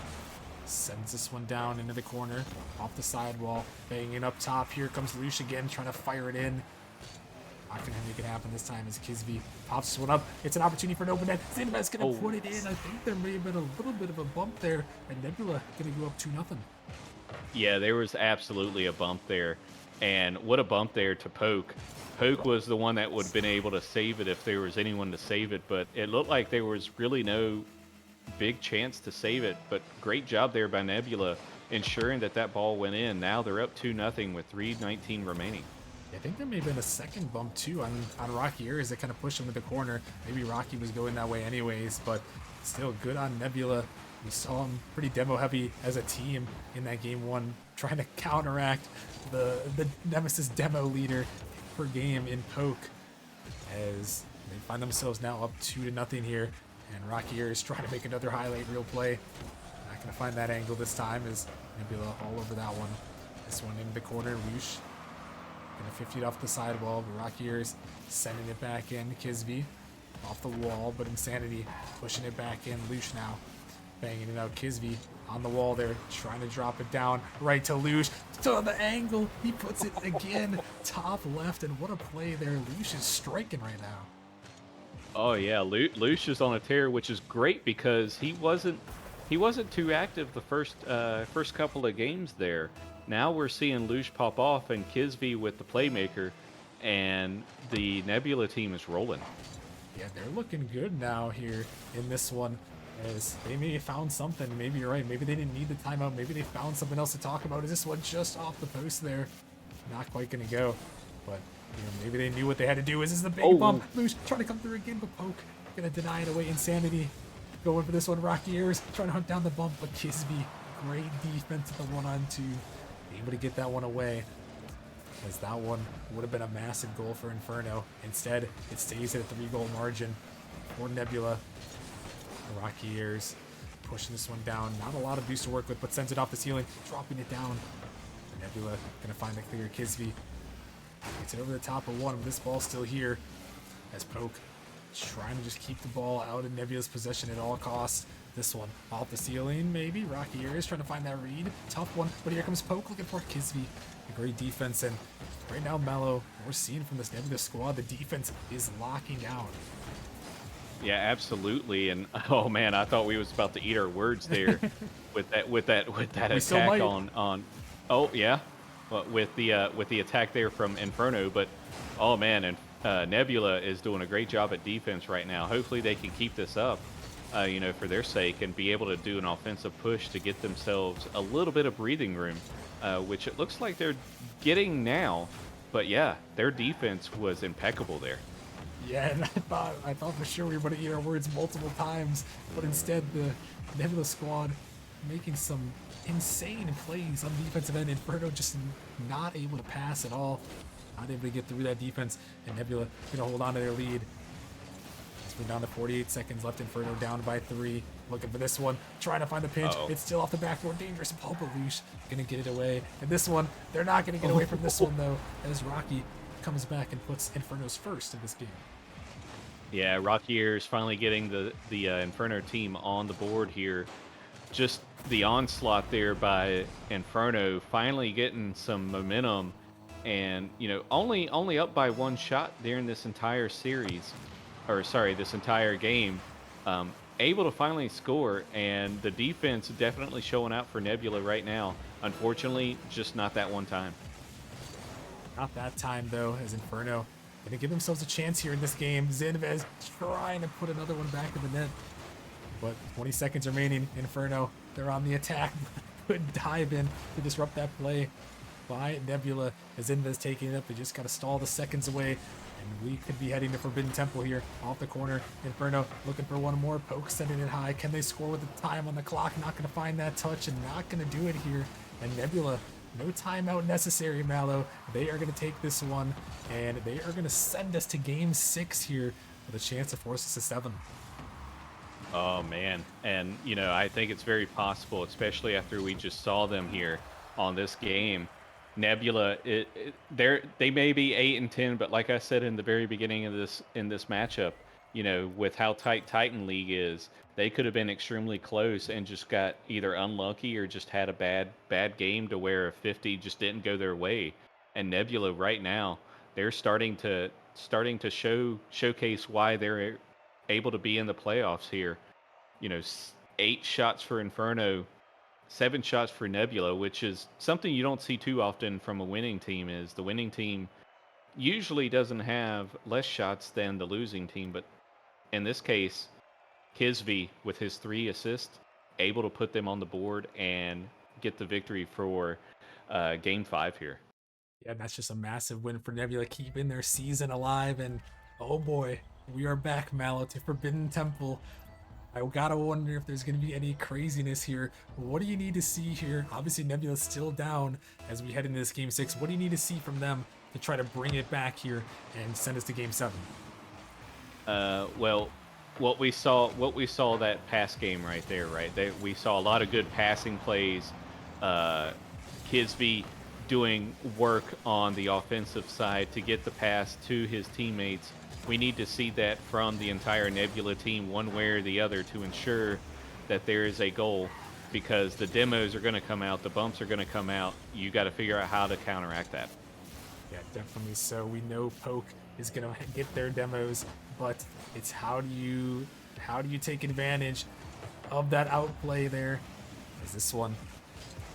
sends this one down into the corner, off the sidewall, banging up top. Here comes Lush again, trying to fire it in. Not gonna make it happen this time as Kisby pops this one up. It's an opportunity for an open net. Zinvez gonna put it in. I think there may have been a little bit of a bump there, and Nebula gonna go up 2-0. Yeah, there was absolutely a bump there. And what a bump there to Poke. Poke was the one that would have been able to save it if there was anyone to save it, but it looked like there was really no big chance to save it. But great job there by Nebula, ensuring that ball went in. Now they're up 2-0 with 3:19 remaining. I think there may have been a second bump too on Rocky Ears that kind of pushed him to the corner. Maybe Rocky was going that way anyways, but still good on Nebula. We saw him pretty demo heavy as a team in that game 1, trying to counteract the Nemesis demo leader per game in Poke, as they find themselves now up 2-0 here. And Rocky Ears trying to make another highlight reel play. Not gonna find that angle this time, as Nebula all over that one. This one into the corner. Lush gonna 50 it off the sidewall, but Rocky Ears sending it back in. Kisby off the wall, but Insanity pushing it back in. Lush now banging it out. Kisby on the wall there, trying to drop it down right to Lush. To the angle, he puts it again, top left, and what a play there. Lush is striking right now. Oh yeah, Lush is on a tear, which is great because he wasn't too active the first couple of games there. Now we're seeing Lush pop off and Kisby with the playmaker, and the Nebula team is rolling. Yeah, they're looking good now here in this one, as they may have found something. Maybe you're right. Maybe they didn't need the timeout. Maybe they found something else to talk about. Is this one just off the post there? Not quite going to go. But maybe they knew what they had to do. Is this the big bump? Lush trying to come through again, but Poke going to deny it away. Insanity going for this one. Rocky Ears trying to hunt down the bump, but Kisby, great defense at the 1-on-2. Able to get that one away, as that one would have been a massive goal for Inferno. Instead, it stays at a 3-goal margin for Nebula. Rocky Ears pushing this one down. Not a lot of boost to work with, but sends it off the ceiling, dropping it down. Nebula gonna find a clear. Kisby gets it over the top of one, but this ball's still here, as Poke trying to just keep the ball out of Nebula's possession at all costs. This one off the ceiling, maybe. Rocky Ears trying to find that read. Tough one, but here comes Poke looking for Kisby. A great defense, and right now, Mello, we're seeing from this Nebula squad, the defense is locking down. Yeah, absolutely. And oh man, I thought we was about to eat our words there with that attack on. Oh yeah, well, with the attack there from Inferno. But oh man, and Nebula is doing a great job at defense right now. Hopefully they can keep this up, for their sake, and be able to do an offensive push to get themselves a little bit of breathing room, which it looks like they're getting now. But yeah, their defense was impeccable there. Yeah, and I thought for sure we were going to eat our words multiple times, but instead the Nebula squad making some insane plays on the defensive end. Inferno just not able to pass at all, not able to get through that defense, and Nebula going to hold on to their lead. As we're down to 48 seconds left, Inferno down by 3. Looking for this one, trying to find the pinch. Uh-oh. It's still off the backboard, dangerous ball, but Lush gonna get it away. And this one, they're not gonna get away from this one though, as Rocky comes back and puts Inferno's first in this game. Yeah, Rocky Ears finally getting the Inferno team on the board here. Just the onslaught there by Inferno, finally getting some momentum, and only up by one shot during this entire series, or sorry, this entire game. Able to finally score, and the defense definitely showing out for Nebula right now. Unfortunately, just not that one time. Not that time though, as Inferno gonna give themselves a chance here in this game. Zinvez trying to put another one back in the net. But 20 seconds remaining. Inferno, they're on the attack. Good dive in to disrupt that play by Nebula. As Zinvez taking it up, they just gotta stall the seconds away. And we could be heading to Forbidden Temple here. Off the corner, Inferno looking for one more. Poke sending it high. Can they score with the time on the clock? Not gonna find that touch and not gonna do it here. And Nebula, no timeout necessary, Mallow. They are going to take this one, and they are going to send us to Game 6 here with a chance to force us to 7. Oh, man. And, I think it's very possible, especially after we just saw them here on this game. Nebula, they may be 8-10, but like I said in the very beginning of this matchup, with how tight Titan League is, they could have been extremely close and just got either unlucky or just had a bad game to where a 50 just didn't go their way. And Nebula right now, they're starting to showcase why they're able to be in the playoffs here. 8 shots for Inferno, 7 shots for Nebula, which is something you don't see too often from a winning team. Is the winning team usually doesn't have less shots than the losing team, but in this case, Kisvy with his 3 assists, able to put them on the board and get the victory for Game 5 here. Yeah, and that's just a massive win for Nebula, keeping their season alive. And oh boy, we are back, Mallow, to Forbidden Temple. I gotta wonder if there's gonna be any craziness here. What do you need to see here? Obviously, Nebula's still down as we head into this Game 6. What do you need to see from them to try to bring it back here and send us to Game 7? Well, what we saw that past game right there, right? We saw a lot of good passing plays. Kisby doing work on the offensive side to get the pass to his teammates. We need to see that from the entire Nebula team one way or the other to ensure that there is a goal, because the demos are going to come out, the bumps are going to come out. You got to figure out how to counteract that. Yeah, definitely so. We know Poke is going to get their demos, but it's how do you take advantage of that outplay there? As this one,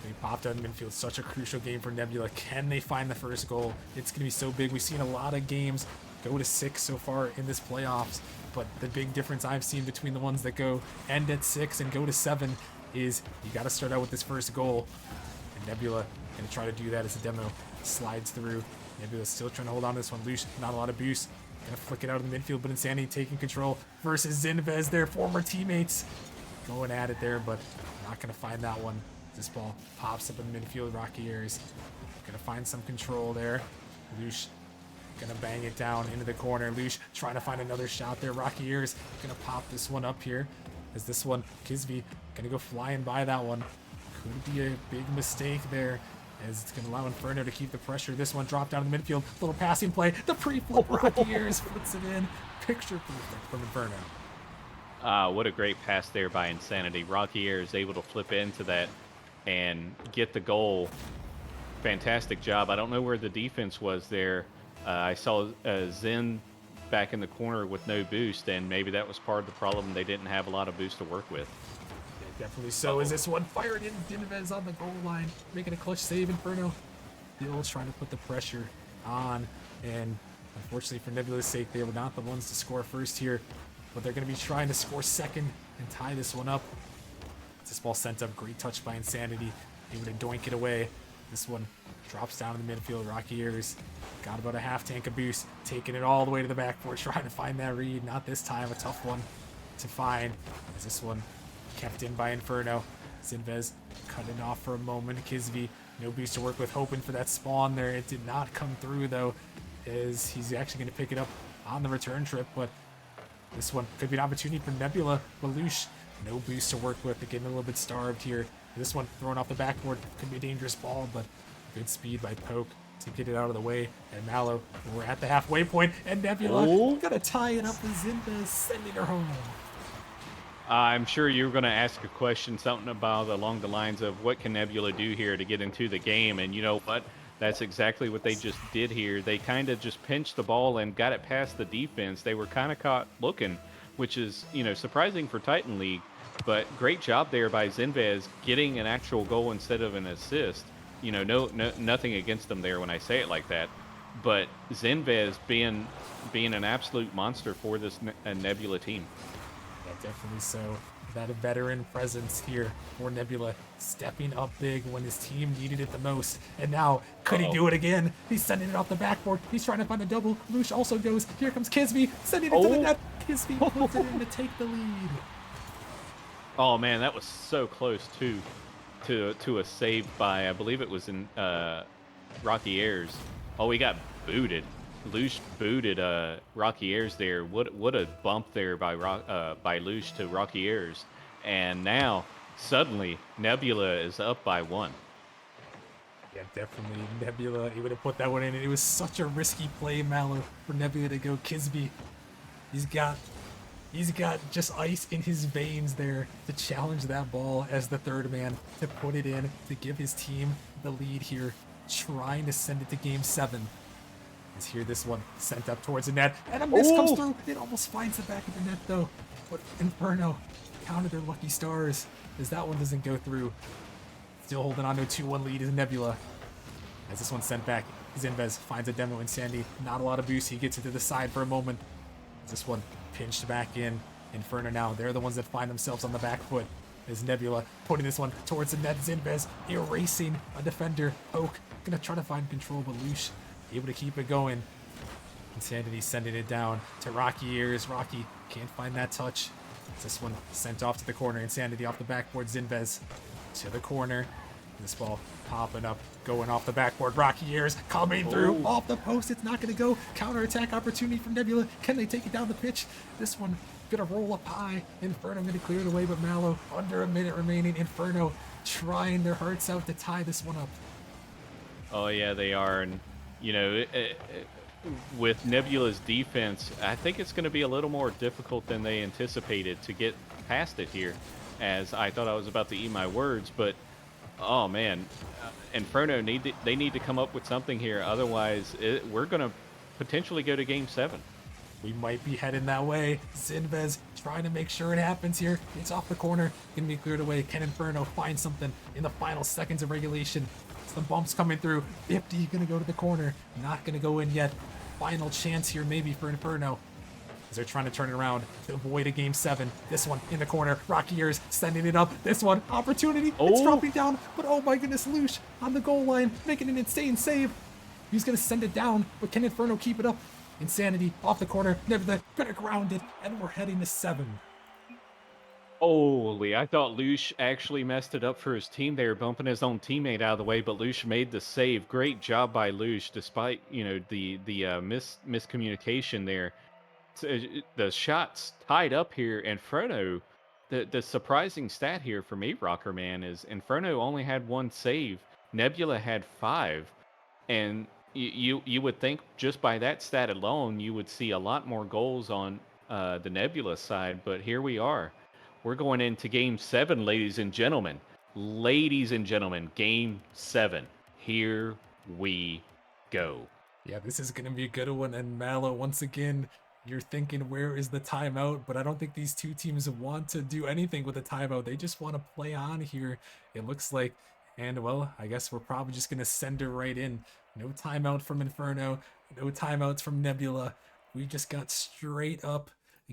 they popped out in midfield. Such a crucial game for Nebula. Can they find the first goal? It's going to be so big. We've seen a lot of games go to 6 so far in this playoffs, but the big difference I've seen between the ones that end at 6 and go to 7 is you got to start out with this first goal. And Nebula going to try to do that as the demo slides through. Nebula's still trying to hold on to this one. Lush, not a lot of boost. Gonna flick it out of the midfield, but Insanity taking control versus Zinvez, their former teammates. Going at it there, but not gonna find that one. This ball pops up in the midfield. Rocky Ears gonna find some control there. Lush gonna bang it down into the corner. Lush trying to find another shot there. Rocky Ears gonna pop this one up here. As this one, Kisvy gonna go flying by that one. Could be a big mistake there, as it's going to allow Inferno to keep the pressure. This one dropped down in the midfield. Little passing play. The pre-flip. Rocky Ears puts it in. Picture perfect from Inferno. What a great pass there by Insanity. Rocky Ears able to flip into that and get the goal. Fantastic job. I don't know where the defense was there. I saw Zen back in the corner with no boost, and maybe that was part of the problem. They didn't have a lot of boost to work with. Definitely so. Is this one fired in? Dinevez on the goal line, making a clutch save. Inferno still trying to put the pressure on, and unfortunately for Nebula's sake, they were not the ones to score first here, but they're going to be trying to score second and tie this one up. This ball sent up, great touch by Insanity, able to doink it away. This one drops down in the midfield. Rocky Ears got about a half tank of boost, taking it all the way to the backboard, trying to find that read. Not this time, a tough one to find. As this one kept in by Inferno. Zinvez cut it off for a moment. Kisvy, no boost to work with, hoping for that spawn there. It did not come through though, as he's actually going to pick it up on the return trip, but This one could be an opportunity for Nebula. Lelouch, no boost to work with. They're getting a little bit starved here. This one thrown off the backboard could be a dangerous ball, but good speed by Poke to get it out of the way. And Mallow, we're at the halfway point, and Nebula gonna tie it up with Zinvez, sending her home. I'm sure you were going to ask a question, something about along the lines of what can Nebula do here to get into the game, and you know what? That's exactly what they just did here. They kind of just pinched the ball and got it past the defense. They were kind of caught looking, which is, you know, surprising for Titan League, but great job there by Zinvez getting an actual goal instead of an assist. You know, nothing against them there when I say it like that, but Zinvez being an absolute monster for this Nebula team. Yeah, definitely so. That veteran presence here for Nebula, stepping up big when his team needed it the most. And now, could he do it again? He's sending it off the backboard. He's trying to find a double. Lush also goes. Here comes Kisby, sending it to the net. Kisby puts it in to take the lead. Oh man, that was so close too, to a save by, I believe it was in Rocky Airs. Oh, he got booted. Lush booted Rocky Airs there. What a bump there by Lush to Rocky Airs. And now suddenly Nebula is up by 1. Yeah, definitely Nebula able to put that one in. It was such a risky play, Mallow, for Nebula to go Kisby. He's got just ice in his veins there to challenge that ball as the third man, to put it in, to give his team the lead here, trying to send it to game 7. Let's hear this one sent up towards the net, and a miss comes through. It almost finds the back of the net though, but Inferno counted their lucky stars as that one doesn't go through. Still holding on to a 2-1 lead is Nebula. As this one's sent back, Zinvez finds a demo in Sandy. Not a lot of boost. He gets it to the side for a moment. This one pinched back in. Inferno now, they're the ones that find themselves on the back foot. As Nebula putting this one towards the net. Zinvez erasing a defender. Oak gonna try to find control, but Lush able to keep it going. Insanity sending it down to Rocky Ears. Rocky can't find that touch. This one sent off to the corner. Insanity off the backboard. Zinvez to the corner. This ball popping up, going off the backboard. Rocky Ears coming through off the post. It's not going to go. Counterattack opportunity from Nebula. Can they take it down the pitch? This one gonna roll up high. Inferno gonna clear it away, but Mallow under a minute remaining. Inferno trying their hearts out to tie this one up. Oh yeah, they are, and you know, with Nebula's defense, I think it's going to be a little more difficult than they anticipated to get past it here, as I thought I was about to eat my words, but oh man, Inferno they need to come up with something here, otherwise we're going to potentially go to game 7. We might be heading that way. Zinvez trying to make sure it happens here. It's off the corner, gonna be cleared away. Can Inferno find something in the final seconds of regulation? Some bumps coming through. 50 gonna go to the corner. Not gonna go in yet. Final chance here maybe for Inferno, as they're trying to turn it around to avoid a game 7. This one in the corner. Rocky Ears sending it up. This one, opportunity. It's dropping down, but oh my goodness, Lush on the goal line, making an insane save. He's gonna send it down, but can Inferno keep it up? Insanity off the corner. Nebula gonna ground it, and we're heading to 7. Holy, I thought Lush actually messed it up for his team there, bumping his own teammate out of the way, but Lush made the save. Great job by Lush, despite, you know, the miscommunication there. The shots tied up here. Inferno, the surprising stat here for me, Rocker Man, is Inferno only had 1 save. Nebula had 5. And you would think just by that stat alone, you would see a lot more goals on the Nebula side, but here we are. We're going into game 7, ladies and gentlemen. Ladies and gentlemen, game 7. Here we go. Yeah, this is going to be a good one. And Mallow, once again, you're thinking, where is the timeout? But I don't think these two teams want to do anything with a timeout. They just want to play on here, it looks like. And, well, I guess we're probably just going to send her right in. No timeout from Inferno. No timeouts from Nebula. We just got straight up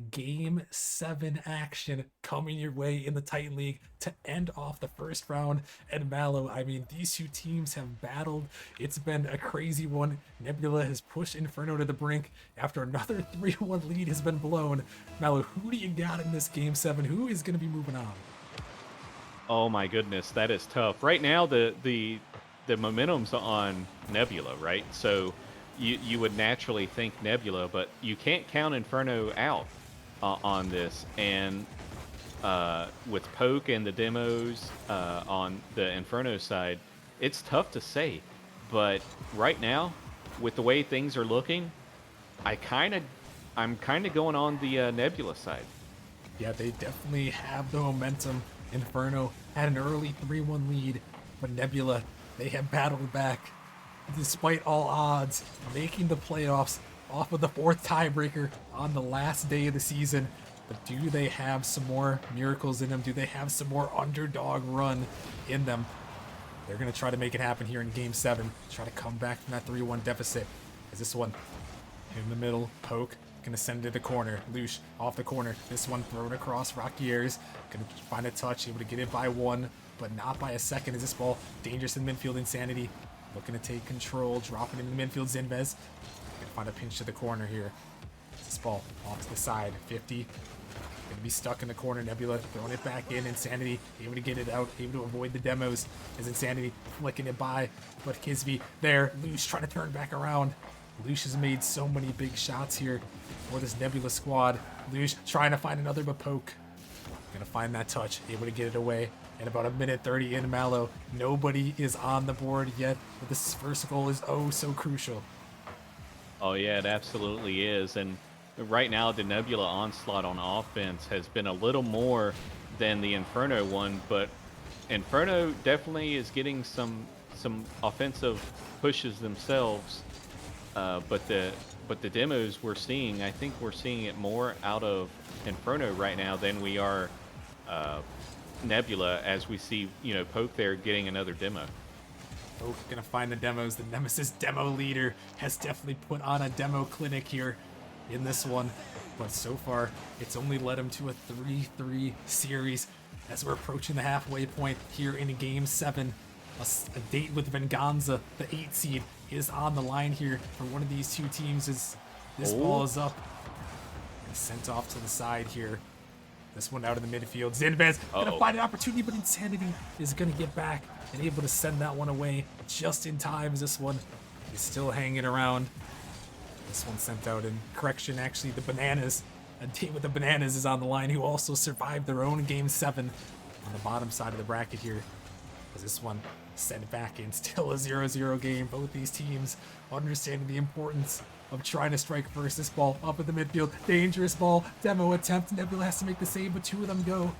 Game 7 action coming your way in the Titan League to end off the first round. And Mallow, I mean, these two teams have battled. It's been a crazy one. Nebula has pushed Inferno to the brink after another 3-1 lead has been blown. Mallow, who do you got in this Game 7? Who is going to be moving on? Oh my goodness, that is tough. Right now, the momentum's on Nebula, right? So you would naturally think Nebula, but you can't count Inferno out. on this, and with Poke and the demos on the Inferno side, it's tough to say. But right now, with the way things are looking, I kind of, I'm kind of going on the Nebula side. Yeah, they definitely have the momentum. Inferno had an early 3-1 lead, but Nebula, they have battled back despite all odds, making the playoffs off of the 4th tiebreaker on the last day of the season. But do they have some more miracles in them? Do they have some more underdog run in them? They're going to try to make it happen here in Game 7. Try to come back from that 3-1 deficit. As this one in the middle, Poke gonna send it to the corner. Lush off the corner. This one thrown across. Rocky Airs gonna find a touch, able to get it by 1, but not by a second. Is this ball dangerous in midfield? Insanity looking to take control, dropping into the midfield. Zinvez gonna find a pinch to the corner here. This ball off to the side. 50 gonna be stuck in the corner. Nebula throwing it back in. Insanity able to get it out, able to avoid the demos. As Insanity flicking it by, but Kisby there. Lush trying to turn back around. Lush has made so many big shots here for this Nebula squad. Lush trying to find another, but Poke gonna find that touch, able to get it away. And about a minute 30 in Mallow, nobody is on the board yet, but this first goal is oh so crucial. Oh yeah, it absolutely is. And right now, the Nebula onslaught on offense has been a little more than the Inferno one, but Inferno definitely is getting some offensive pushes themselves. But the demos we're seeing, I think we're seeing it more out of Inferno right now than we are Nebula, as we see, you know, Poke there getting another demo. Poke gonna find the demos. The Nemesis demo leader has definitely put on a demo clinic here in this one, but so far it's only led him to a 3-3 series as we're approaching the halfway point here in Game 7. A date with Venganza, the 8 seed, is on the line here for one of these two teams as this ball is up and sent off to the side here. This one out in the midfield. Zinvez gonna find an opportunity, but Insanity is gonna get back and able to send that one away just in time as this one is still hanging around. This one sent out in correction, actually, the Bananas. A team with the Bananas is on the line, who also survived their own Game 7 on the bottom side of the bracket here. As this one sent back in, still a 0-0 game. Both these teams understanding the importance of trying to strike first. This ball up at the midfield, dangerous ball, demo attempt. Nebula has to make the save, but two of them go.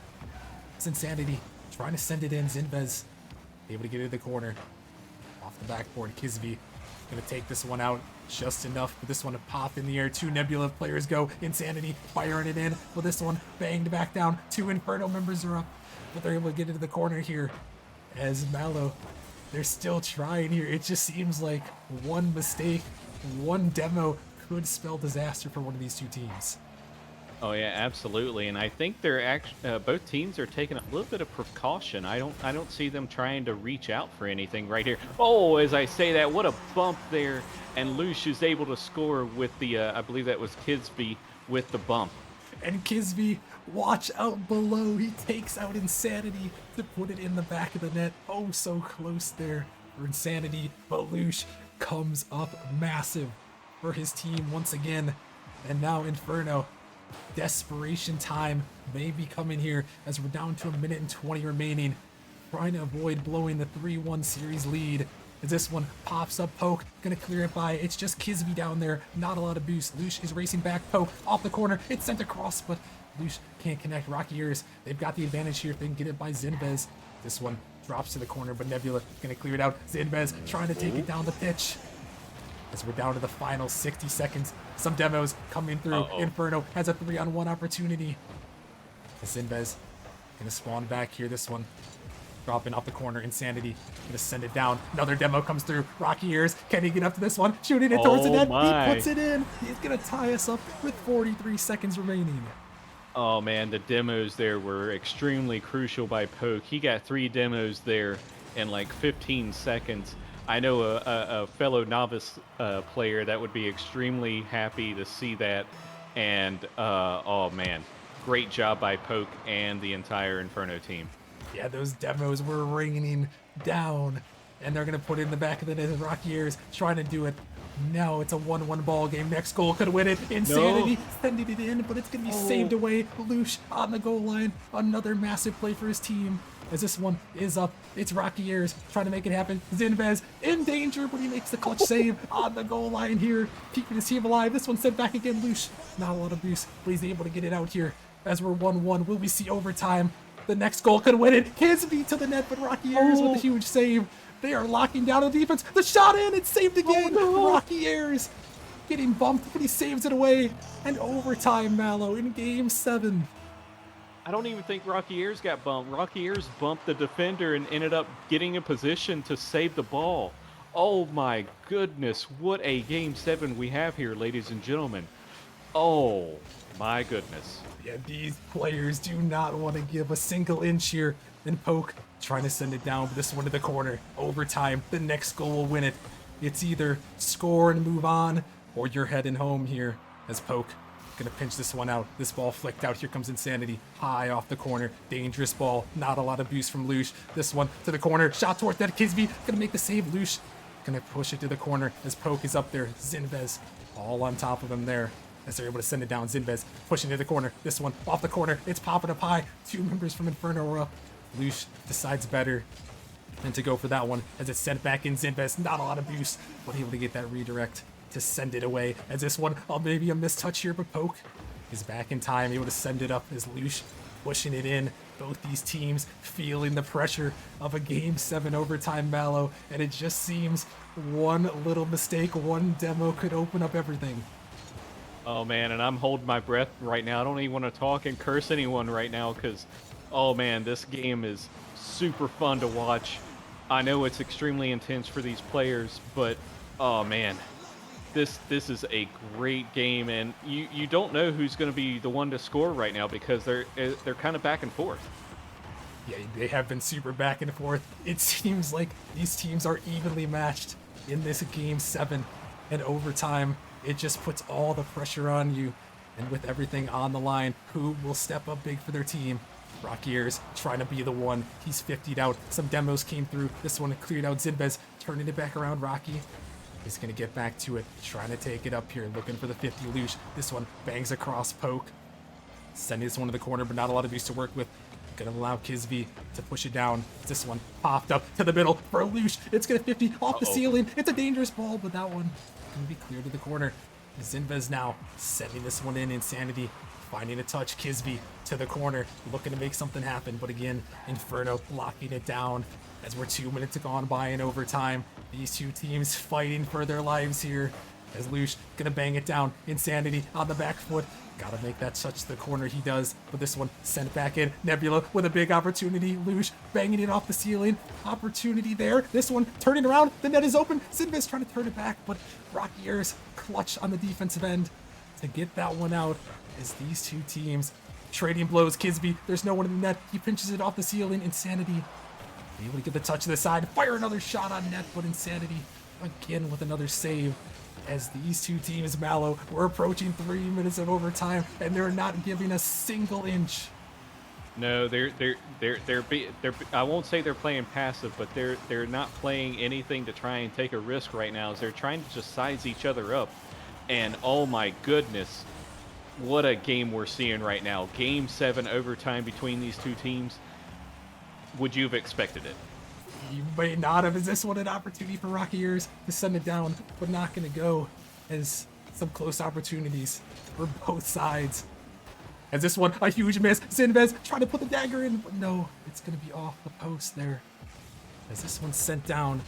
It's Insanity trying to send it in. Zinvez able to get it to the corner, off the backboard. Kisby gonna take this one out just enough for this one to pop in the air. Two Nebula players go. Insanity firing it in, but this one banged back down. Two Inferno members are up, but they're able to get into the corner here. As Mallow, they're still trying here. It just seems like one mistake, one demo could spell disaster for one of these two teams. Oh yeah, absolutely. And I think they're actually both teams are taking a little bit of precaution. I don't see them trying to reach out for anything right here. Oh, as I say that, what a bump there! And Lush is able to score with the I believe that was Kisby with the bump. And Kisby, watch out below. He takes out Insanity to put it in the back of the net. Oh, so close there for Insanity. But Lush comes up massive for his team once again. And now Inferno, desperation time may be coming here as we're down to 1:20 remaining. Trying to avoid blowing the 3-1 series lead. As this one pops up, Poke gonna clear it by. It's just Kisby down there, not a lot of boost. Lush is racing back. Poke off the corner. It's sent across, but Lush can't connect. Rocky Ears, they've got the advantage here if they can get it by Zinvez. This one drops to the corner, but Nebula gonna clear it out. Zinvez trying to take it down the pitch. As we're down to the final 60 seconds, some demos coming through. Inferno has a 3-on-1 opportunity. Zinvez gonna spawn back here. This one dropping off the corner. Insanity gonna send it down. Another demo comes through. Rocky Ears, can he get up to this one? Shooting it towards the net. He puts it in. He's gonna tie us up with 43 seconds remaining. Oh man, the demos there were extremely crucial by Poke. He got 3 demos there in like 15 seconds. I know a fellow novice player that would be extremely happy to see that. And oh man, great job by Poke and the entire Inferno team. Yeah, those demos were raining down, and they're gonna put it in the back of the net. Rocky Ears trying to do it Now it's a 1-1 ball game. Next goal could win it. No. Insanity sending it in, but it's going to be saved away. Lush on the goal line. Another massive play for his team. As this one is up, it's Rocky Ayers trying to make it happen. Zinvez in danger, but he makes the clutch save on the goal line here, keeping his team alive. This one sent back again. Lush, not a lot of boost, but he's able to get it out here. As we're 1-1, will we see overtime? The next goal could win it. Kisby to the net, but Rocky Ayers with a huge save. They are locking down the defense. The shot in, it's saved again. Rocky Ayers getting bumped, but he saves it away. And overtime, Mallow, in game 7. I don't even think Rocky Ayers got bumped. Rocky Ayers bumped the defender and ended up getting in position to save the ball. Oh my goodness, what a game 7 we have here, ladies and gentlemen. Oh my goodness. Yeah, these players do not want to give a single inch here. And Poke trying to send it down, but this one to the corner. Overtime, the next goal will win it. It's either score and move on, or you're heading home here. As Poke gonna pinch this one out. This ball flicked out. Here comes Insanity. High off the corner. Dangerous ball. Not a lot of boost from Lush. This one to the corner. Shot towards that. Kisby gonna make the save. Lush gonna push it to the corner as Poke is up there. Zinvez all on top of him there. As they're able to send it down. Zinvez pushing to the corner. This one off the corner. It's popping up high. 2 members from Inferno are up. Lush decides better than to go for that one as it's sent back in. Zinvez, not a lot of boost, but able to get that redirect to send it away. As this one, maybe a missed touch here, but Poke is back in time, able to send it up as Lush pushing it in. Both these teams feeling the pressure of a game 7 overtime, Mallow, and it just seems one little mistake, one demo could open up everything. Oh man, and I'm holding my breath right now. I don't even want to talk and curse anyone right now because, oh man, this game is super fun to watch. I know it's extremely intense for these players, but oh man, this is a great game, and you don't know who's going to be the one to score right now because they're kind of back and forth. Yeah, they have been super back and forth. It seems like these teams are evenly matched in this game 7 and overtime. It just puts all the pressure on you, and with everything on the line, who will step up big for their team? Rocky Ayers trying to be the one. He's 50'd out. Some demos came through. This one cleared out. Zinvez turning it back around. Rocky is going to get back to it, trying to take it up here, looking for the 50 Lush. This one bangs across Poke, sending this one to the corner, but not a lot of use to work with. Gonna allow Kisby to push it down. This one popped up to the middle for Lush. It's gonna 50 off the ceiling. It's a dangerous ball, but that one gonna be cleared to the corner. Zinvez now sending this one in. Insanity finding a touch. Kisby to the corner, looking to make something happen, but again, Inferno locking it down as we're 2 minutes gone by in overtime. These two teams fighting for their lives here. As Lush gonna bang it down. Insanity on the back foot. Gotta make that touch to the corner. He does, but this one sent back in. Nebula with a big opportunity. Lush banging it off the ceiling. Opportunity there. This one turning around. The net is open. Zinvez trying to turn it back, but Rocky Ayers clutch on the defensive end to get that one out. As these two teams trading blows. Kisby, there's no one in the net. He pinches it off the ceiling. Insanity able to get the touch to the side. Fire another shot on net, but Insanity again with another save. As these two teams, Mallow, we're approaching 3 minutes of overtime, and they're not giving a single inch. No, they're I won't say they're playing passive, but they're not playing anything to try and take a risk right now. As they're trying to just size each other up, and oh my goodness, what a game we're seeing right now. Game 7 overtime between these two teams. Would you have expected it? You may not have. Is this one an opportunity for Rocky Ayers to send it down, but not going to go, as some close opportunities for both sides. As this one, a huge miss. Zinvez trying to put the dagger in, but no, it's going to be off the post there. As this one's sent down,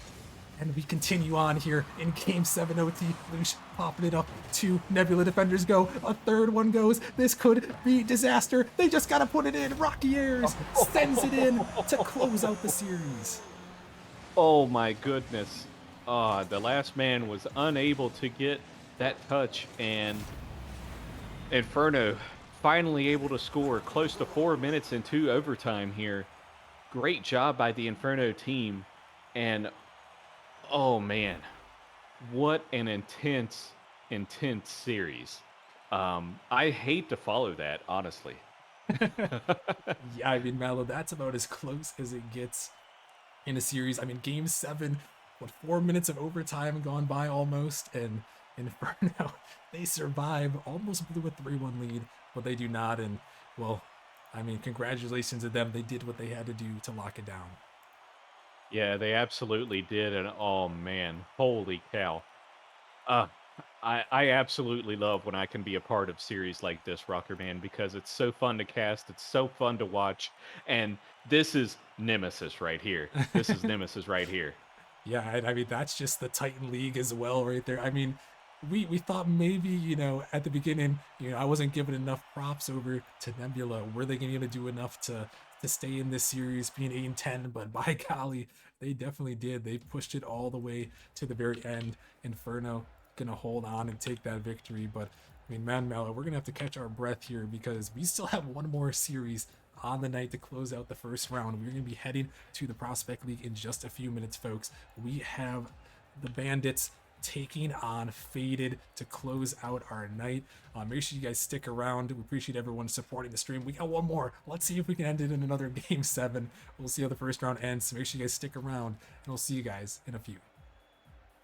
and we continue on here in Game 7 OT. Lush popping it up. 2 Nebula defenders go. A third one goes. This could be disaster. They just got to put it in. Rocky Ayers sends it in to close out the series. Oh my goodness. The last man was unable to get that touch, and Inferno finally able to score close to 4 minutes into overtime here. Great job by the Inferno team, and oh man, what an intense series. I hate to follow that, honestly. Yeah, I mean, Mallow, that's about as close as it gets in a series. I mean, Game 7 what, 4 minutes of overtime gone by almost, and Inferno, they survive, almost blew a 3-1 lead, but they do not. And well, I mean, congratulations to them. They did what they had to do to lock it down. Yeah, they absolutely did, and oh man, holy cow! Uh, I absolutely love when I can be a part of series like this, Rocker Man, because it's so fun to cast, it's so fun to watch, and this is Nemesis right here. This is Nemesis right here. Yeah, I mean that's just the Titan League as well, right there. I mean, we thought maybe, at the beginning, I wasn't giving enough props over to Nebula. Were they going to do enough to stay in this series, being 8-10? But by golly, they definitely did. They pushed it all the way to the very end. Inferno gonna hold on and take that victory, but I mean, man, Mela, we're gonna have to catch our breath here because we still have one more series on the night to close out the first round. We're going to be heading to the Prospect League in just a few minutes, folks. We have the Bandits taking on Faded to close out our night. Make sure you guys stick around. We appreciate everyone supporting the stream. We got one more. Let's see if we can end it in another Game 7. We'll see how the first round ends. So make sure you guys stick around, and we'll see you guys in a few.